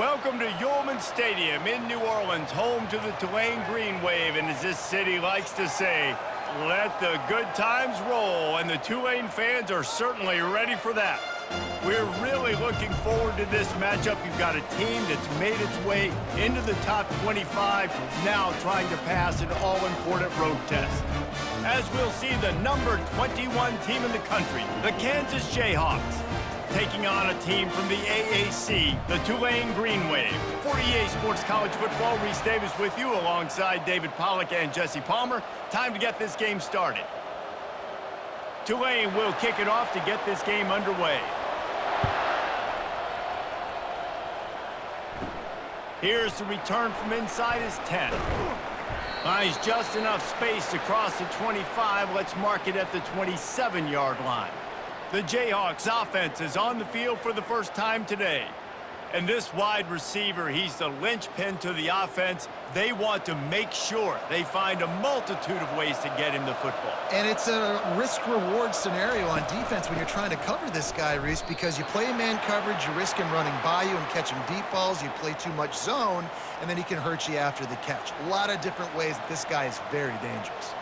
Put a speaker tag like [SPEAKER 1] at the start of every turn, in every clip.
[SPEAKER 1] Welcome to Yulman Stadium in New Orleans, home to the Tulane Green Wave, and as this city likes to say, let the good times roll, and the Tulane fans are certainly ready for that. We're really looking forward to this matchup. You've got a team that's made its way into the top 25, now trying to pass an all-important road test. As we'll see the number 21 team in the country, the Kansas Jayhawks, taking on a team from the AAC, the Tulane Green Wave. For EA Sports College Football, Reese Davis with you alongside David Pollack and Jesse Palmer. Time to get this game started. Tulane will kick it off to get this game underway. Here's the return from inside his 10. Finds just enough space to cross the 25. Let's mark it at the 27-yard line. The Jayhawks offense is on the field for the first time today. And this wide receiver, he's the linchpin to the offense. They want to make sure they find a multitude of ways to get him the football.
[SPEAKER 2] And it's a risk-reward scenario on defense when you're trying to cover this guy, Reese, because you play man coverage, you risk him running by you and catching deep balls, you play too much zone, and then he can hurt you after the catch. A lot of different ways that this guy is very dangerous.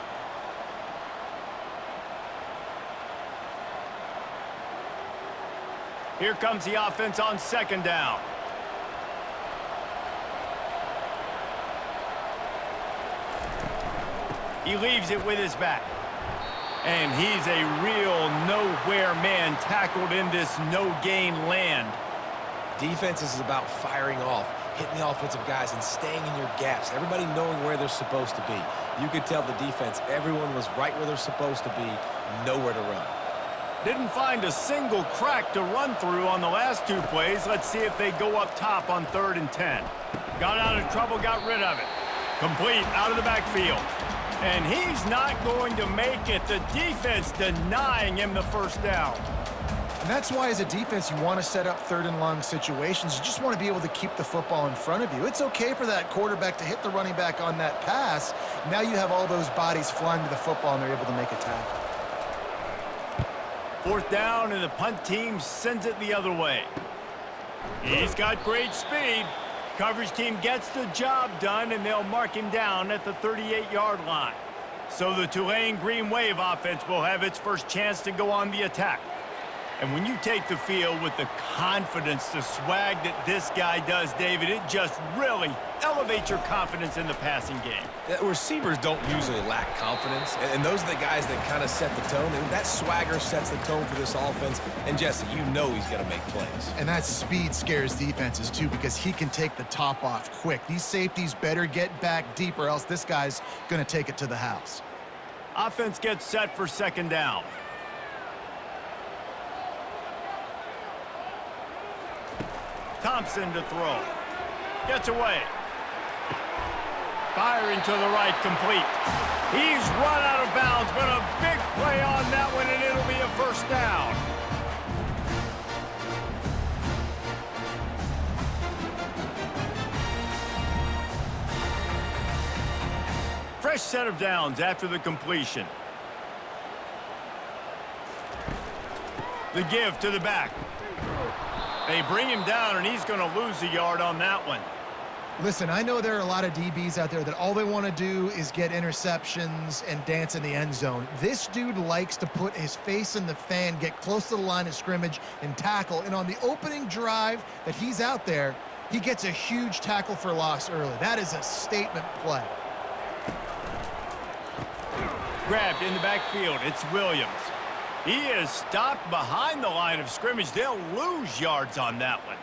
[SPEAKER 1] Here comes the offense on second down. He leaves it with his back. And he's a real nowhere man tackled in this no-gain land.
[SPEAKER 3] Defense is about firing off, hitting the offensive guys and staying in your gaps. Everybody knowing where they're supposed to be. You could tell the defense, everyone was right where they're supposed to be, nowhere to run.
[SPEAKER 1] Didn't find a single crack to run through on the last two plays. Let's see if they go up top on 3rd and 10. Got out of trouble, got rid of it. Complete out of the backfield. And he's not going to make it. The defense denying him the first down.
[SPEAKER 2] And that's why as a defense you want to set up 3rd and long situations. You just want to be able to keep the football in front of you. It's okay for that quarterback to hit the running back on that pass. Now you have all those bodies flying to the football and they're able to make a tackle.
[SPEAKER 1] 4th down, and the punt team sends it the other way. He's got great speed. Coverage team gets the job done, and they'll mark him down at the 38-yard line. So the Tulane Green Wave offense will have its first chance to go on the attack. And when you take the field with the confidence, the swag that this guy does, David, it just really elevates your confidence in the passing game.
[SPEAKER 3] Receivers don't usually lack confidence, and those are the guys that kind of set the tone, and that swagger sets the tone for this offense. And Jesse, you know he's going to make plays.
[SPEAKER 2] And that speed scares defenses too, because he can take the top off quick. These safeties better get back deep, or else this guy's going to take it to the house.
[SPEAKER 1] Offense gets set for 2nd down. Thompson to throw. Gets away. Firing to the right, complete. He's run out of bounds, but a big play on that one, and it'll be a 1st down. Fresh set of downs after the completion. The give to the back. They bring him down, and he's going to lose a yard on that one.
[SPEAKER 2] Listen, I know there are a lot of DBs out there that all they want to do is get interceptions and dance in the end zone. This dude likes to put his face in the fan, get close to the line of scrimmage, and tackle. And on the opening drive that he's out there, he gets a huge tackle for loss early. That is a statement play.
[SPEAKER 1] Grabbed in the backfield. It's Williams. He is stopped behind the line of scrimmage. They'll lose yards on that one.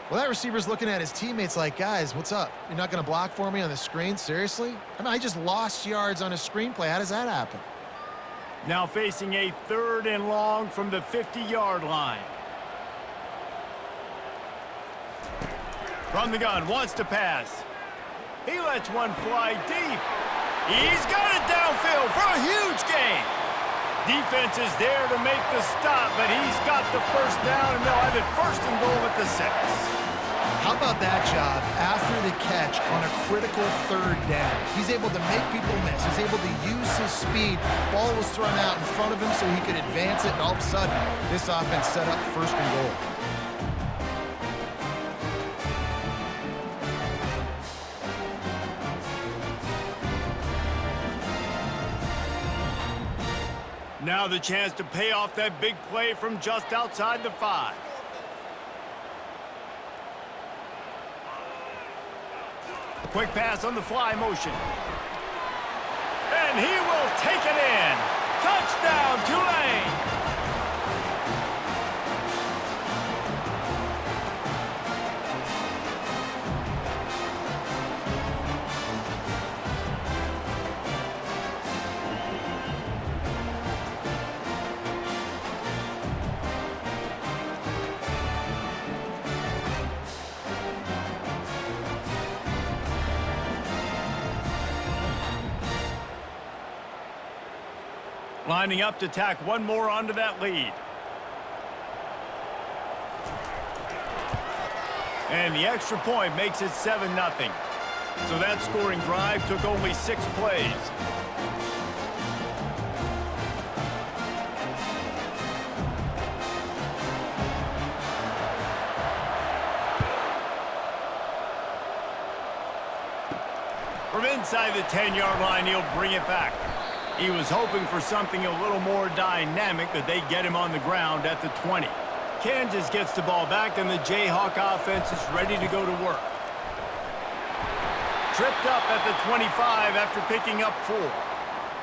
[SPEAKER 2] Well, that receiver's looking at his teammates like, guys, what's up? You're not going to block for me on the screen? Seriously? I mean, I just lost yards on a screenplay. How does that happen?
[SPEAKER 1] Now facing a 3rd and long from the 50-yard line. From the gun, wants to pass. He lets one fly deep. He's got it downfield for a huge gain. Defense is there to make the stop, but he's got the 1st down, and they'll have it 1st and goal at the 6.
[SPEAKER 2] How about that job after the catch on a critical 3rd down? He's able to make people miss. He's able to use his speed. Ball was thrown out in front of him so he could advance it, and all of a sudden, this offense set up 1st and goal.
[SPEAKER 1] Now the chance to pay off that big play from just outside the 5. Quick pass on the fly motion. And he will take it in. Touchdown, Tulane! Lining up to tack one more onto that lead. And the extra point makes it 7-0. So that scoring drive took only 6 plays. From inside the 10-yard line, he'll bring it back. He was hoping for something a little more dynamic, but they get him on the ground at the 20. Kansas gets the ball back, and the Jayhawk offense is ready to go to work. Tripped up at the 25 after picking up 4.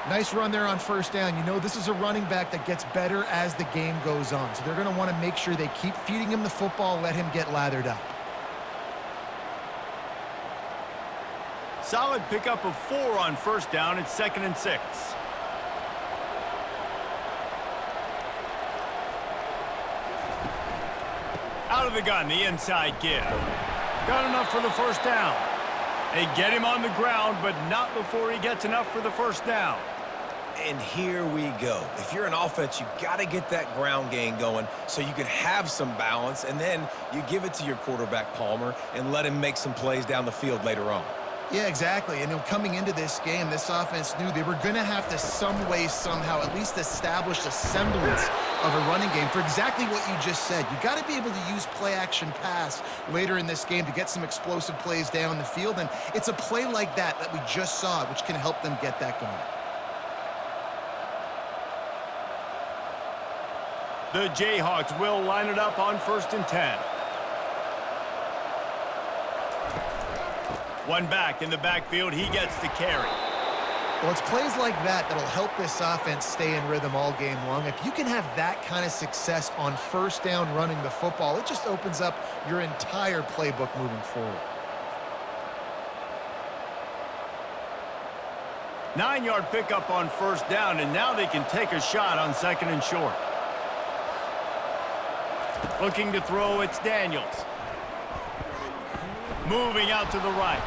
[SPEAKER 2] Nice run there on first down. You know, this is a running back that gets better as the game goes on, so they're going to want to make sure they keep feeding him the football, let him get lathered up.
[SPEAKER 1] Solid pickup of 4 on first down. It's 2nd and 6. Out of the gun, the inside give. Got enough for the first down. They get him on the ground, but not before he gets enough for the first down.
[SPEAKER 3] And here we go. If you're an offense, you got to get that ground game going so you can have some balance, and then you give it to your quarterback, Palmer, and let him make some plays down the field later on.
[SPEAKER 2] Yeah, exactly. And coming into this game, this offense knew they were going to have to some way, somehow, at least establish a semblance of a running game for exactly what you just said. You got to be able to use play-action pass later in this game to get some explosive plays down the field, and it's a play like that we just saw, which can help them get that going.
[SPEAKER 1] The Jayhawks will line it up on 1st and 10. One back in the backfield, he gets the carry.
[SPEAKER 2] Well, it's plays like that that'll help this offense stay in rhythm all game long. If you can have that kind of success on first down running the football, it just opens up your entire playbook moving forward.
[SPEAKER 1] 9-yard pickup on first down, and now they can take a shot on 2nd and short. Looking to throw, it's Daniels. Moving out to the right.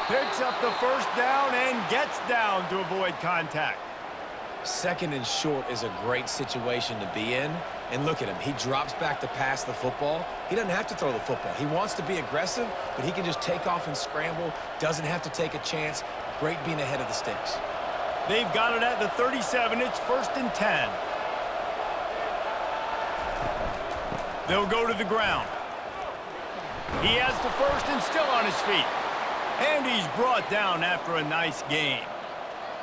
[SPEAKER 1] Picks up the first down and gets down to avoid contact.
[SPEAKER 3] 2nd and short is a great situation to be in. And look at him. He drops back to pass the football. He doesn't have to throw the football. He wants to be aggressive, but he can just take off and scramble. Doesn't have to take a chance. Great being ahead of the sticks.
[SPEAKER 1] They've got it at the 37. It's 1st and 10. They'll go to the ground. He has the first and still on his feet. And he's brought down after a nice game.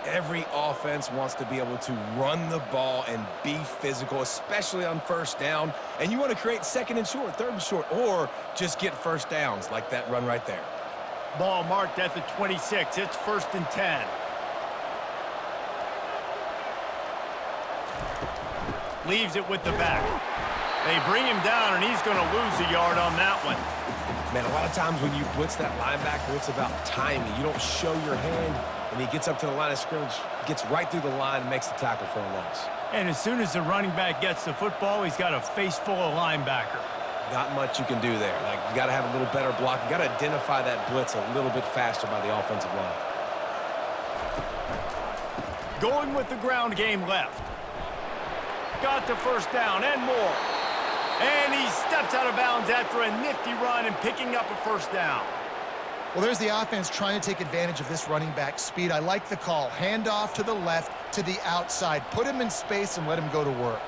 [SPEAKER 3] Every offense wants to be able to run the ball and be physical, especially on first down. And you want to create 2nd and short, 3rd and short, or just get first downs like that run right there.
[SPEAKER 1] Ball marked at the 26. It's 1st and 10. Leaves it with the back. They bring him down, and he's going to lose a yard on that one.
[SPEAKER 3] Man, a lot of times when you blitz that linebacker, it's about timing. You don't show your hand, and he gets up to the line of scrimmage, gets right through the line, and makes the tackle for a loss.
[SPEAKER 1] And as soon as the running back gets the football, he's got a face full of linebacker.
[SPEAKER 3] Not much you can do there. Like, you got to have a little better block. You got to identify that blitz a little bit faster by the offensive line.
[SPEAKER 1] Going with the ground game left. Got the first down and more. And he steps out of bounds after a nifty run and picking up a first down.
[SPEAKER 2] Well, there's the offense trying to take advantage of this running back speed. I like the call. Hand off to the left, to the outside. Put him in space and let him go to work.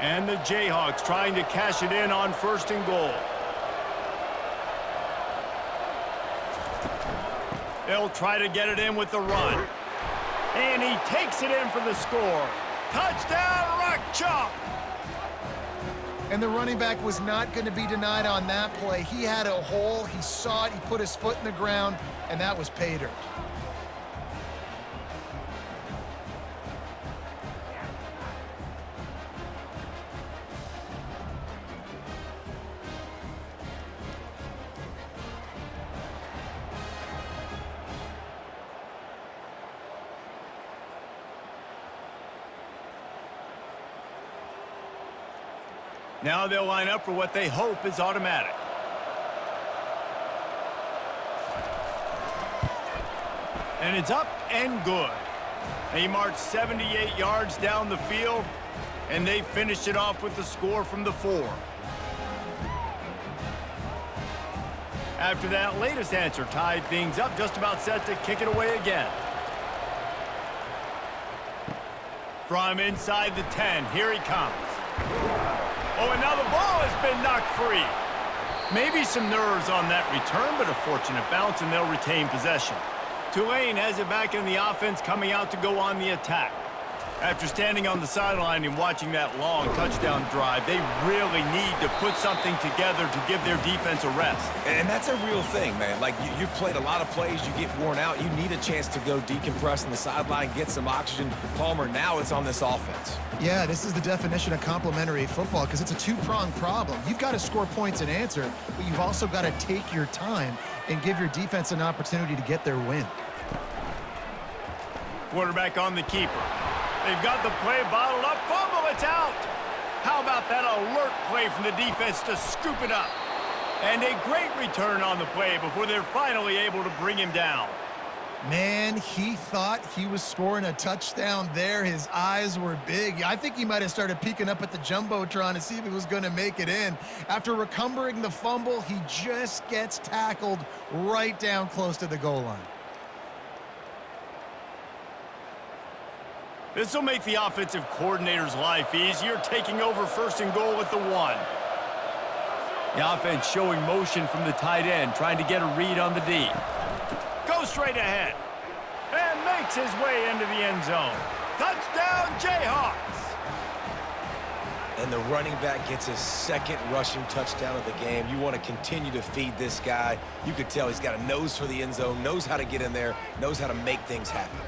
[SPEAKER 1] And the Jayhawks trying to cash it in on 1st and goal. They'll try to get it in with the run. And he takes it in for the score. Touchdown, Rock Chalk!
[SPEAKER 2] And the running back was not going to be denied on that play. He had a hole, he saw it, he put his foot in the ground, and that was pay dirt.
[SPEAKER 1] Now they'll line up for what they hope is automatic. And it's up and good. They marched 78 yards down the field, and they finished it off with the score from the 4. After that latest answer tied things up, just about set to kick it away again. From inside the 10, here he comes. Oh, and now the ball has been knocked free. Maybe some nerves on that return, but a fortunate bounce, and they'll retain possession. Tulane has it back in the offense, coming out to go on the attack. After standing on the sideline and watching that long touchdown drive, they really need to put something together to give their defense a rest.
[SPEAKER 3] And that's a real thing, man. Like, you've played a lot of plays, you get worn out, you need a chance to go decompress on the sideline, get some oxygen. Palmer, now it's on this offense.
[SPEAKER 2] Yeah, this is the definition of complementary football because it's a two-pronged problem. You've got to score points and answer, but you've also got to take your time and give your defense an opportunity to get their win.
[SPEAKER 1] Quarterback on the keeper. They've got the play bottled up. Fumble, it's out. How about that alert play from the defense to scoop it up? And a great return on the play before they're finally able to bring him down.
[SPEAKER 2] Man, he thought he was scoring a touchdown there. His eyes were big. I think he might have started peeking up at the Jumbotron to see if he was going to make it in. After recombering the fumble, he just gets tackled right down close to the goal line.
[SPEAKER 1] This will make the offensive coordinator's life easier, taking over 1st and goal at the 1. The offense showing motion from the tight end, trying to get a read on the D. Goes straight ahead and makes his way into the end zone. Touchdown, Jayhawks!
[SPEAKER 3] And the running back gets his 2nd rushing touchdown of the game. You want to continue to feed this guy. You could tell he's got a nose for the end zone, knows how to get in there, knows how to make things happen.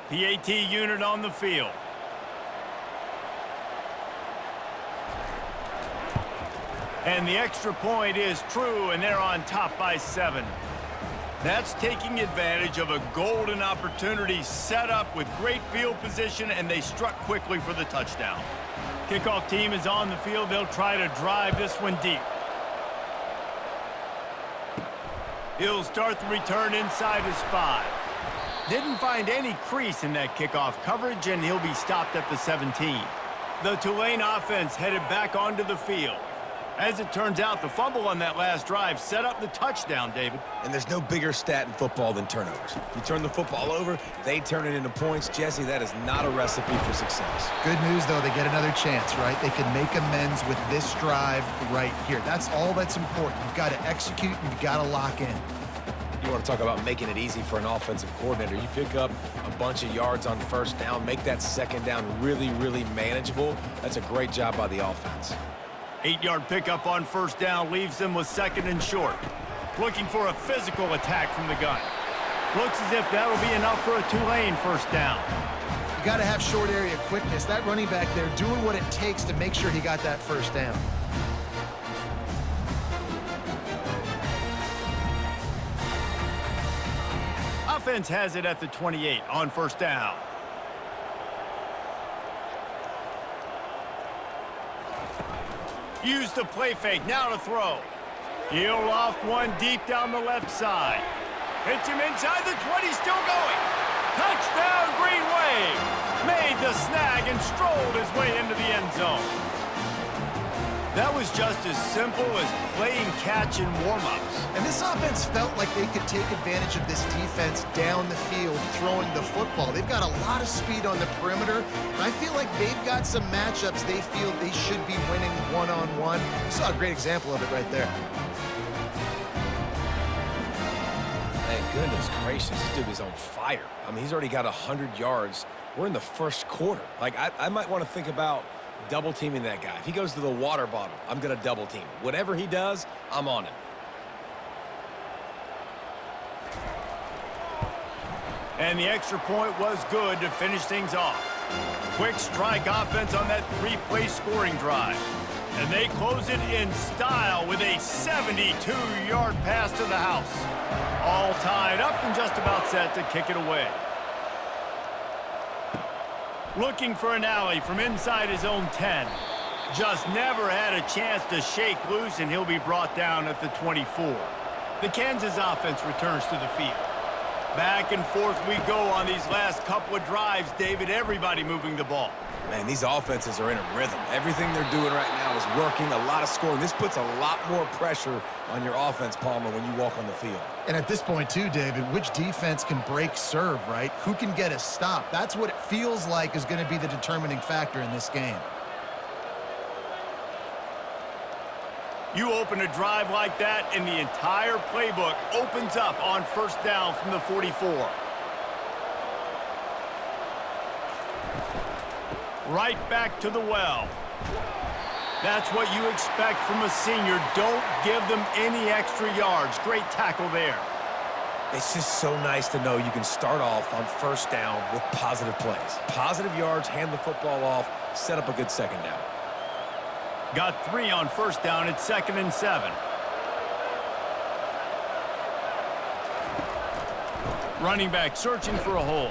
[SPEAKER 1] The AT unit on the field. And the extra point is true, and they're on top by 7. That's taking advantage of a golden opportunity set up with great field position, and they struck quickly for the touchdown. Kickoff team is on the field. They'll try to drive this one deep. He'll start the return inside his 5. Didn't find any crease in that kickoff coverage, and he'll be stopped at the 17. The Tulane offense headed back onto the field. As it turns out, the fumble on that last drive set up the touchdown, David.
[SPEAKER 3] And there's no bigger stat in football than turnovers. You turn the football over, they turn it into points. Jesse, that is not a recipe for success.
[SPEAKER 2] Good news, though, they get another chance, right? They can make amends with this drive right here. That's all that's important. You've got to execute, and you've got to lock in.
[SPEAKER 3] You want to talk about making it easy for an offensive coordinator. You pick up a bunch of yards on 1st down, make that 2nd down really, really manageable. That's a great job by the offense.
[SPEAKER 1] 8-yard pickup on 1st down leaves them with 2nd and short. Looking for a physical attack from the gun. Looks as if that'll be enough for a Tulane 1st down.
[SPEAKER 2] You got to have short area quickness. That running back there doing what it takes to make sure he got that 1st down.
[SPEAKER 1] Offense has it at the 28 on 1st down. Use the play fake, now to throw. He'll loft one deep down the left side. Hits him inside the 20, still going. Touchdown, Green Wave. Made the snag and strolled his way into the end zone. That was just as simple as playing catch in warm-ups.
[SPEAKER 2] And this offense felt like they could take advantage of this defense down the field, throwing the football. They've got a lot of speed on the perimeter, and I feel like they've got some matchups they feel they should be winning one-on-one. You saw a great example of it right there.
[SPEAKER 3] Thank goodness gracious, this dude is on fire. I mean, he's already got 100 yards. We're in the first quarter. Like, I might want to think about double teaming that guy. If he goes to the water bottle, I'm going to double team. Whatever he does, I'm on him.
[SPEAKER 1] And the extra point was good to finish things off. Quick strike offense on that three-play scoring drive. And they close it in style with a 72-yard pass to the house. All tied up and just about set to kick it away. Looking for an alley from inside his own 10. Just never had a chance to shake loose, and he'll be brought down at the 24. The Kansas offense returns to the field. Back and forth we go on these last couple of drives, David. Everybody moving the ball.
[SPEAKER 3] Man, these offenses are in a rhythm. Everything they're doing right now is working, a lot of scoring. This puts a lot more pressure on your offense, Palmer, when you walk on the field.
[SPEAKER 2] And at this point, too, David, which defense can break serve, right? Who can get a stop? That's what it feels like is going to be the determining factor in this game.
[SPEAKER 1] You open a drive like that, and the entire playbook opens up on first down from the 44. Right back to the well. That's what you expect from a senior. Don't give them any extra yards. Great tackle there.
[SPEAKER 3] It's just so nice to know you can start off on first down with positive plays. Positive yards, hand the football off, set up a good second down.
[SPEAKER 1] Got 3 on first down. It's 2nd and 7. Running back searching for a hole.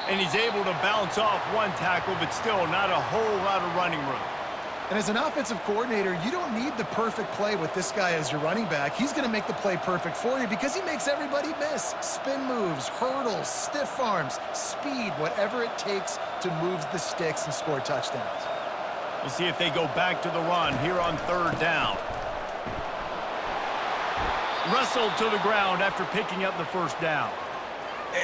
[SPEAKER 1] And he's able to bounce off one tackle, but still not a whole lot of running room.
[SPEAKER 2] And as an offensive coordinator, you don't need the perfect play with this guy as your running back. He's going to make the play perfect for you because he makes everybody miss. Spin moves, hurdles, stiff arms, speed, whatever it takes to move the sticks and score touchdowns.
[SPEAKER 1] We'll see if they go back to the run here on 3rd down. Wrestled to the ground after picking up the first down.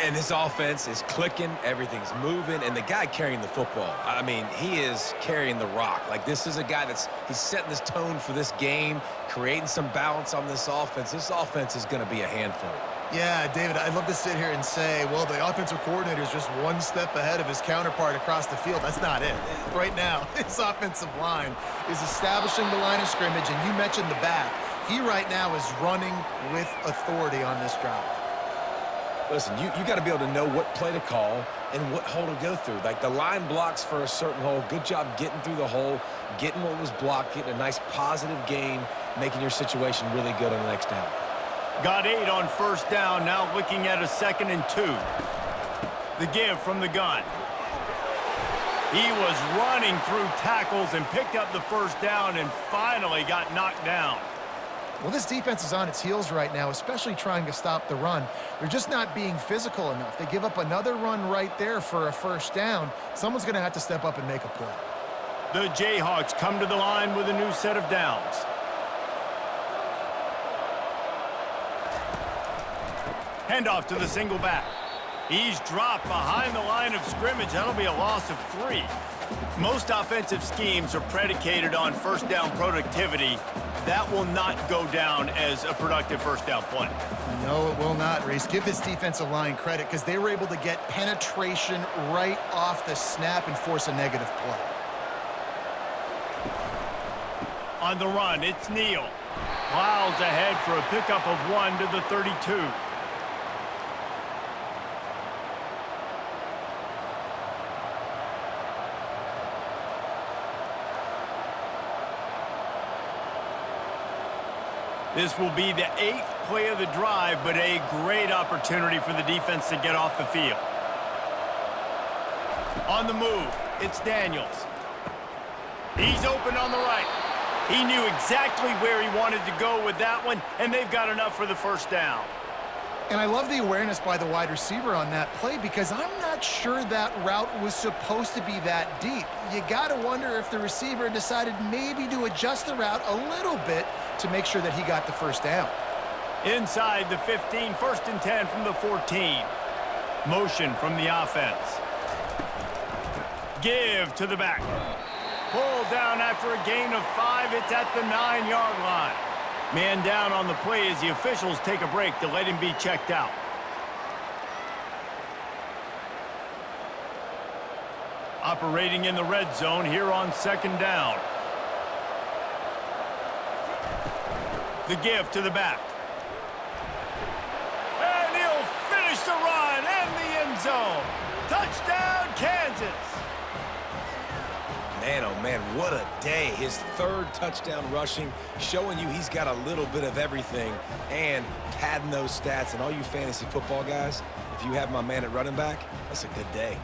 [SPEAKER 3] And this offense is clicking, everything's moving, and the guy carrying the football, I mean, he is carrying the rock. Like, this is a guy he's setting this tone for this game, creating some balance on this offense. This offense is going to be a handful.
[SPEAKER 2] Yeah, David, I'd love to sit here and say, well, the offensive coordinator is just one step ahead of his counterpart across the field. That's not it. Right now, his offensive line is establishing the line of scrimmage, and you mentioned the back. He right now is running with authority on this drive.
[SPEAKER 3] Listen, you got to be able to know what play to call and what hole to go through. Like, the line blocks for a certain hole. Good job getting through the hole, getting what was blocked, getting a nice positive gain, making your situation really good on the next down.
[SPEAKER 1] Got 8 on first down, now looking at a 2nd and 2. The give from the gun. He was running through tackles and picked up the first down and finally got knocked down.
[SPEAKER 2] Well, this defense is on its heels right now, especially trying to stop the run. They're just not being physical enough. They give up another run right there for a first down. Someone's going to have to step up and make a play.
[SPEAKER 1] The Jayhawks come to the line with a new set of downs. Handoff to the single back. He's dropped behind the line of scrimmage. That'll be a loss of 3. Most offensive schemes are predicated on first down productivity. That will not go down as a productive first down play.
[SPEAKER 2] No, it will not, Reese. Give this defensive line credit because they were able to get penetration right off the snap and force a negative play.
[SPEAKER 1] On the run, it's Neal. Plows ahead for a pickup of 1 to the 32. This will be the 8th play of the drive, but a great opportunity for the defense to get off the field. On the move, it's Daniels. He's open on the right. He knew exactly where he wanted to go with that one, and they've got enough for the first down.
[SPEAKER 2] And I love the awareness by the wide receiver on that play because I'm not sure that route was supposed to be that deep. You got to wonder if the receiver decided maybe to adjust the route a little bit to make sure that he got the first down.
[SPEAKER 1] Inside the 15, 1st and 10 from the 14. Motion from the offense. Give to the back. Pulled down after a gain of 5. It's at the 9-yard line. Man down on the play as the officials take a break to let him be checked out. Operating in the red zone here on 2nd down. The give to the back. And he'll finish the run and the end zone. Touchdown, Kansas.
[SPEAKER 3] Man, oh man, what a day. His 3rd touchdown rushing, showing you he's got a little bit of everything and padding those stats. And all you fantasy football guys, if you have my man at running back, that's a good day.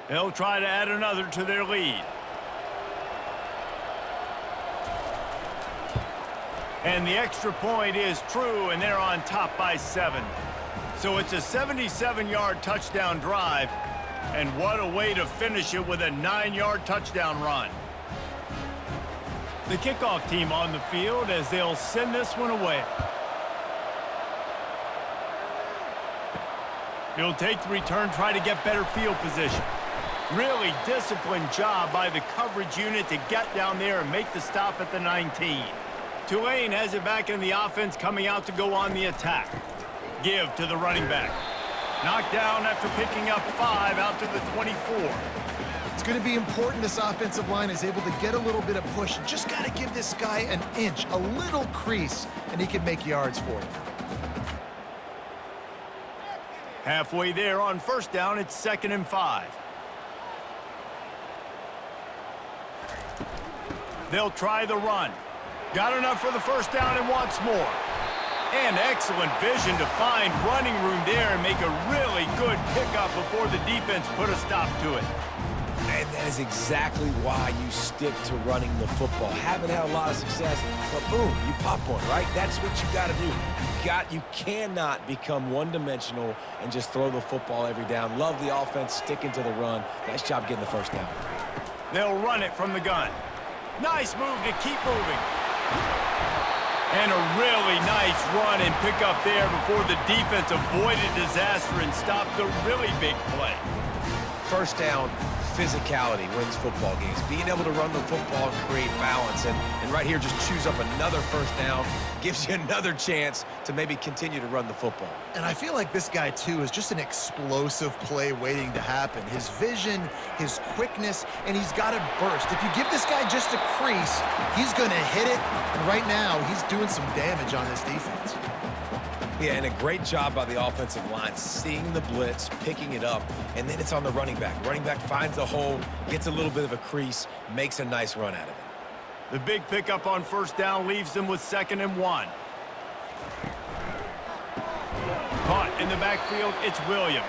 [SPEAKER 1] They'll try to add another to their lead. And the extra point is true, and they're on top by 7. So it's a 77-yard touchdown drive, and what a way to finish it with a 9-yard touchdown run. The kickoff team on the field as they'll send this one away. He'll take the return, try to get better field position. Really disciplined job by the coverage unit to get down there and make the stop at the 19. Tulane has it back in the offense, coming out to go on the attack. Give to the running back. Knocked down after picking up 5 out to the 24.
[SPEAKER 2] It's going to be important this offensive line is able to get a little bit of push. Just got to give this guy an inch, a little crease, and he can make yards for you.
[SPEAKER 1] Halfway there on 1st down, it's 2nd and 5. They'll try the run. Got enough for the 1st down and wants more. And excellent vision to find running room there and make a really good pickup before the defense put a stop to it.
[SPEAKER 3] And that is exactly why you stick to running the football. Haven't had a lot of success, but boom, you pop one, right? That's what you got to do. You cannot become one-dimensional and just throw the football every down. Love the offense sticking to the run. Nice job getting the 1st down.
[SPEAKER 1] They'll run it from the gun. Nice move to keep moving. And a really nice run and pick up there before the defense avoided disaster and stopped the really big play.
[SPEAKER 3] 1st down, physicality wins football games. Being able to run the football and create balance. And right here, just choose up another 1st down. Gives you another chance to maybe continue to run the football.
[SPEAKER 2] And I feel like this guy, too, is just an explosive play waiting to happen. His vision, his quickness, and he's got to burst. If you give this guy just a crease, he's going to hit it. And right now, he's doing some damage on this defense.
[SPEAKER 3] Yeah, and a great job by the offensive line, seeing the blitz, picking it up, and then it's on the running back. Running back finds the hole, gets a little bit of a crease, makes a nice run out of it.
[SPEAKER 1] The big pickup on 1st down leaves them with 2nd and 1. Caught in the backfield, it's Williams.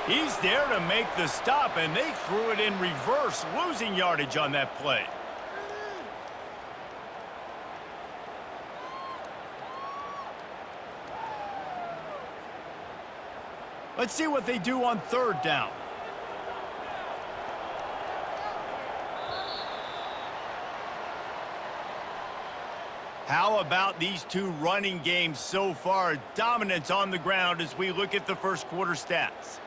[SPEAKER 1] He's there to make the stop, and they threw it in reverse, losing yardage on that play. Let's see what they do on 3rd down. How about these two running games so far? Dominance on the ground as we look at the 1st quarter stats.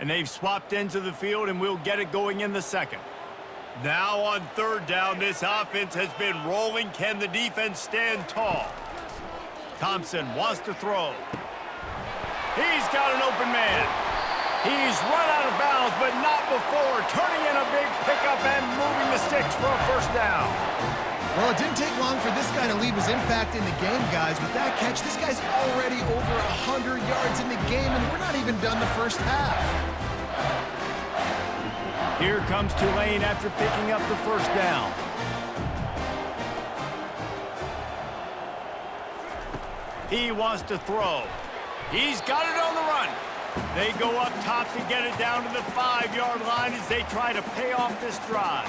[SPEAKER 1] And they've swapped into the field, and we'll get it going in the 2nd. Now on 3rd down, this offense has been rolling. Can the defense stand tall? Thompson wants to throw. He's got an open man. He's run out of bounds, but not before turning in a big pickup and moving the sticks for a 1st down.
[SPEAKER 2] Well, it didn't take long for this guy to leave his impact in the game, guys. With that catch, this guy's already over 100 yards in the game, and we're not even done the 1st half.
[SPEAKER 1] Here comes Tulane after picking up the first down. He wants to throw. He's got it on the run. They go up top to get it down to the 5-yard line as they try to pay off this drive.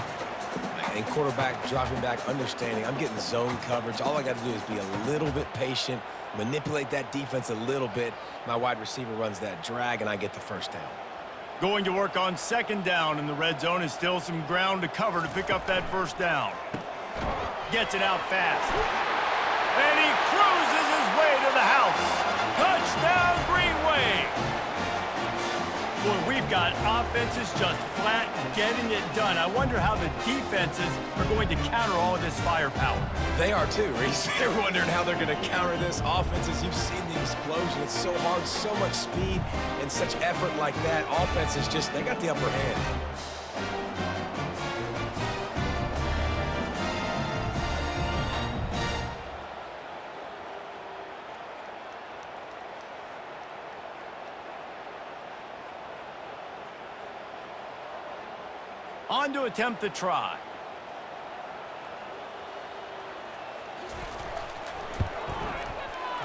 [SPEAKER 3] And quarterback dropping back, understanding I'm getting zone coverage. All I got to do is be a little bit patient, manipulate that defense a little bit. My wide receiver runs that drag, and I get the first down.
[SPEAKER 1] Going to work on second down in the red zone, and still some ground to cover to pick up that first down. Gets it out fast. And he cruises his way to the house. Touchdown, Green Wave. Boy, we've got offenses just flat getting it done. I wonder how the defenses are going to counter all of this firepower.
[SPEAKER 3] They are too, Reese. They're wondering how they're going to counter this offenses. You've seen the explosion. It's so hard, so much speed, and such effort like that. Offenses just, they got the upper hand.
[SPEAKER 1] On to attempt the try.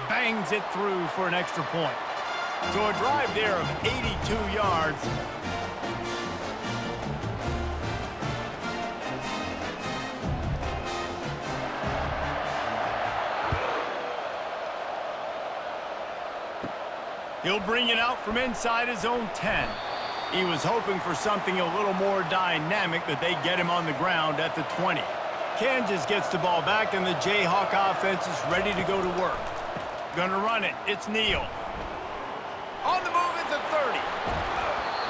[SPEAKER 1] Bangs it through for an extra point. So a drive there of 82 yards. He'll bring it out from inside his own 10. He was hoping for something a little more dynamic, but they get him on the ground at the 20. Kansas gets the ball back, and the Jayhawk offense is ready to go to work. Gonna run it. It's Neal. On the move at the 30.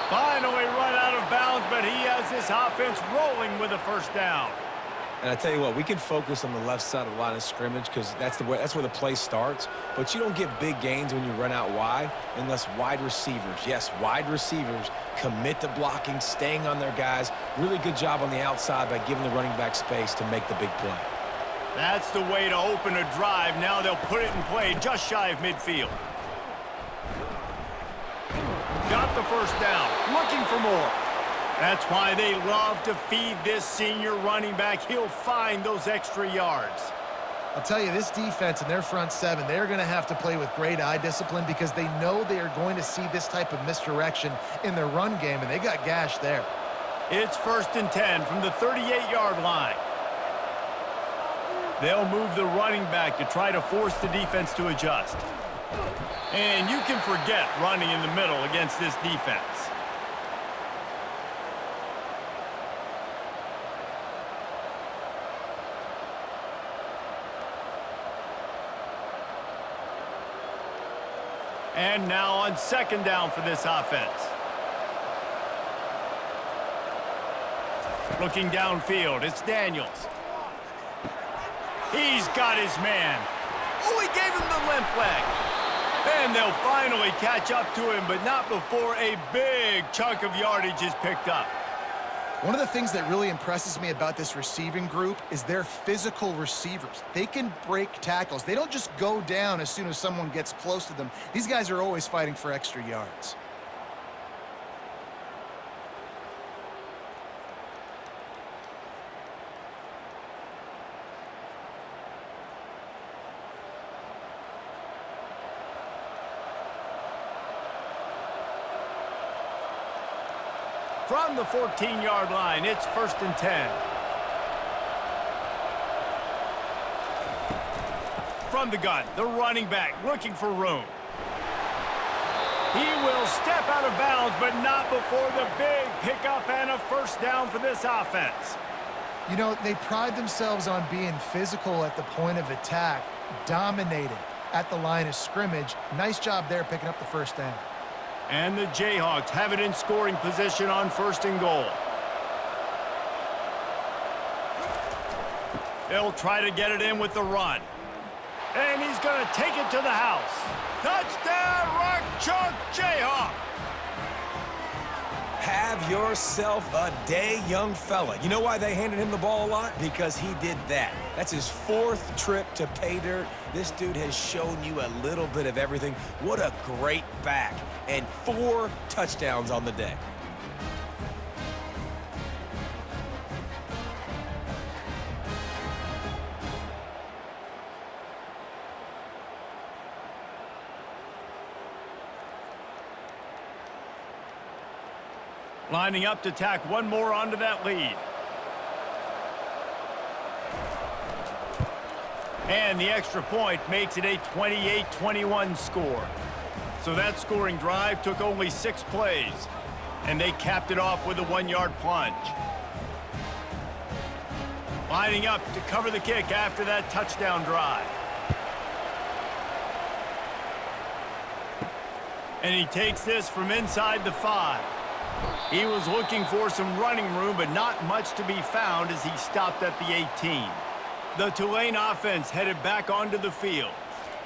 [SPEAKER 1] Finally run out of bounds, but he has this offense rolling with a first down.
[SPEAKER 3] And I tell you what, we can focus on the left side of the line of scrimmage because that's where the play starts. But you don't get big gains when you run out wide unless wide receivers, yes, wide receivers, commit to blocking, staying on their guys. Really good job on the outside by giving the running back space to make the big play.
[SPEAKER 1] That's the way to open a drive. Now they'll put it in play just shy of midfield. Got the first down, looking for more. That's why they love to feed this senior running back. He'll find those extra yards.
[SPEAKER 2] I'll tell you, this defense and their front seven, they're going to have to play with great eye discipline because they know they are going to see this type of misdirection in their run game, and they got gashed there.
[SPEAKER 1] It's 1st and 10 from the 38-yard line. They'll move the running back to try to force the defense to adjust. And you can forget running in the middle against this defense. And now on second down for this offense. Looking downfield, it's Daniels. He's got his man. Oh, he gave him the limp leg. And they'll finally catch up to him, but not before a big chunk of yardage is picked up.
[SPEAKER 2] One of the things that really impresses me about this receiving group is their physical receivers. They can break tackles. They don't just go down as soon as someone gets close to them. These guys are always fighting for extra yards.
[SPEAKER 1] From the 14-yard line, it's 1st and 10. From the gun, the running back looking for room. He will step out of bounds, but not before the big pickup and a first down for this offense.
[SPEAKER 2] You know, they pride themselves on being physical at the point of attack, dominating at the line of scrimmage. Nice job there picking up the first down.
[SPEAKER 1] And the Jayhawks have it in scoring position on 1st and goal. They'll try to get it in with the run. And he's going to take it to the house. Touchdown, Rock Chalk Jayhawk!
[SPEAKER 3] Have yourself a day, young fella. You know why they handed him the ball a lot? Because he did that. That's his 4th trip to pay dirt. This dude has shown you a little bit of everything. What a great back. And 4 touchdowns on the day.
[SPEAKER 1] Lining up to tack one more onto that lead. And the extra point makes it a 28-21 score. So that scoring drive took only 6 plays, and they capped it off with a 1-yard plunge. Lining up to cover the kick after that touchdown drive. And he takes this from inside the 5. He was looking for some running room, but not much to be found as he stopped at the 18. The Tulane offense headed back onto the field.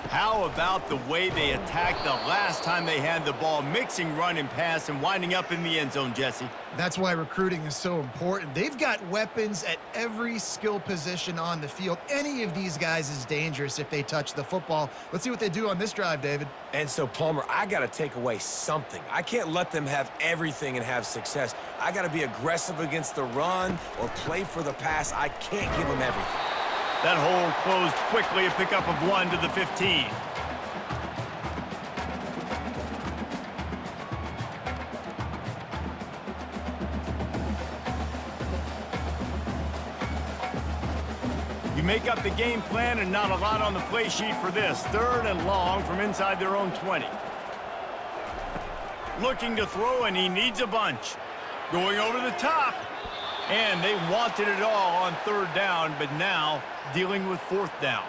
[SPEAKER 1] How about the way they attacked the last time they had the ball, mixing run and pass and winding up in the end zone, Jesse?
[SPEAKER 2] That's why recruiting is so important. They've got weapons at every skill position on the field. Any of these guys is dangerous if they touch the football. Let's see what they do on this drive, David.
[SPEAKER 3] And so, Palmer, I got to take away something. I can't let them have everything and have success. I got to be aggressive against the run or play for the pass. I can't give them everything.
[SPEAKER 1] That hole closed quickly, a pickup of 1 to the 15. You make up the game plan and not a lot on the play sheet for this. 3rd and long from inside their own 20. Looking to throw, and he needs a bunch. Going over the top. And they wanted it all on 3rd down, but now dealing with 4th down.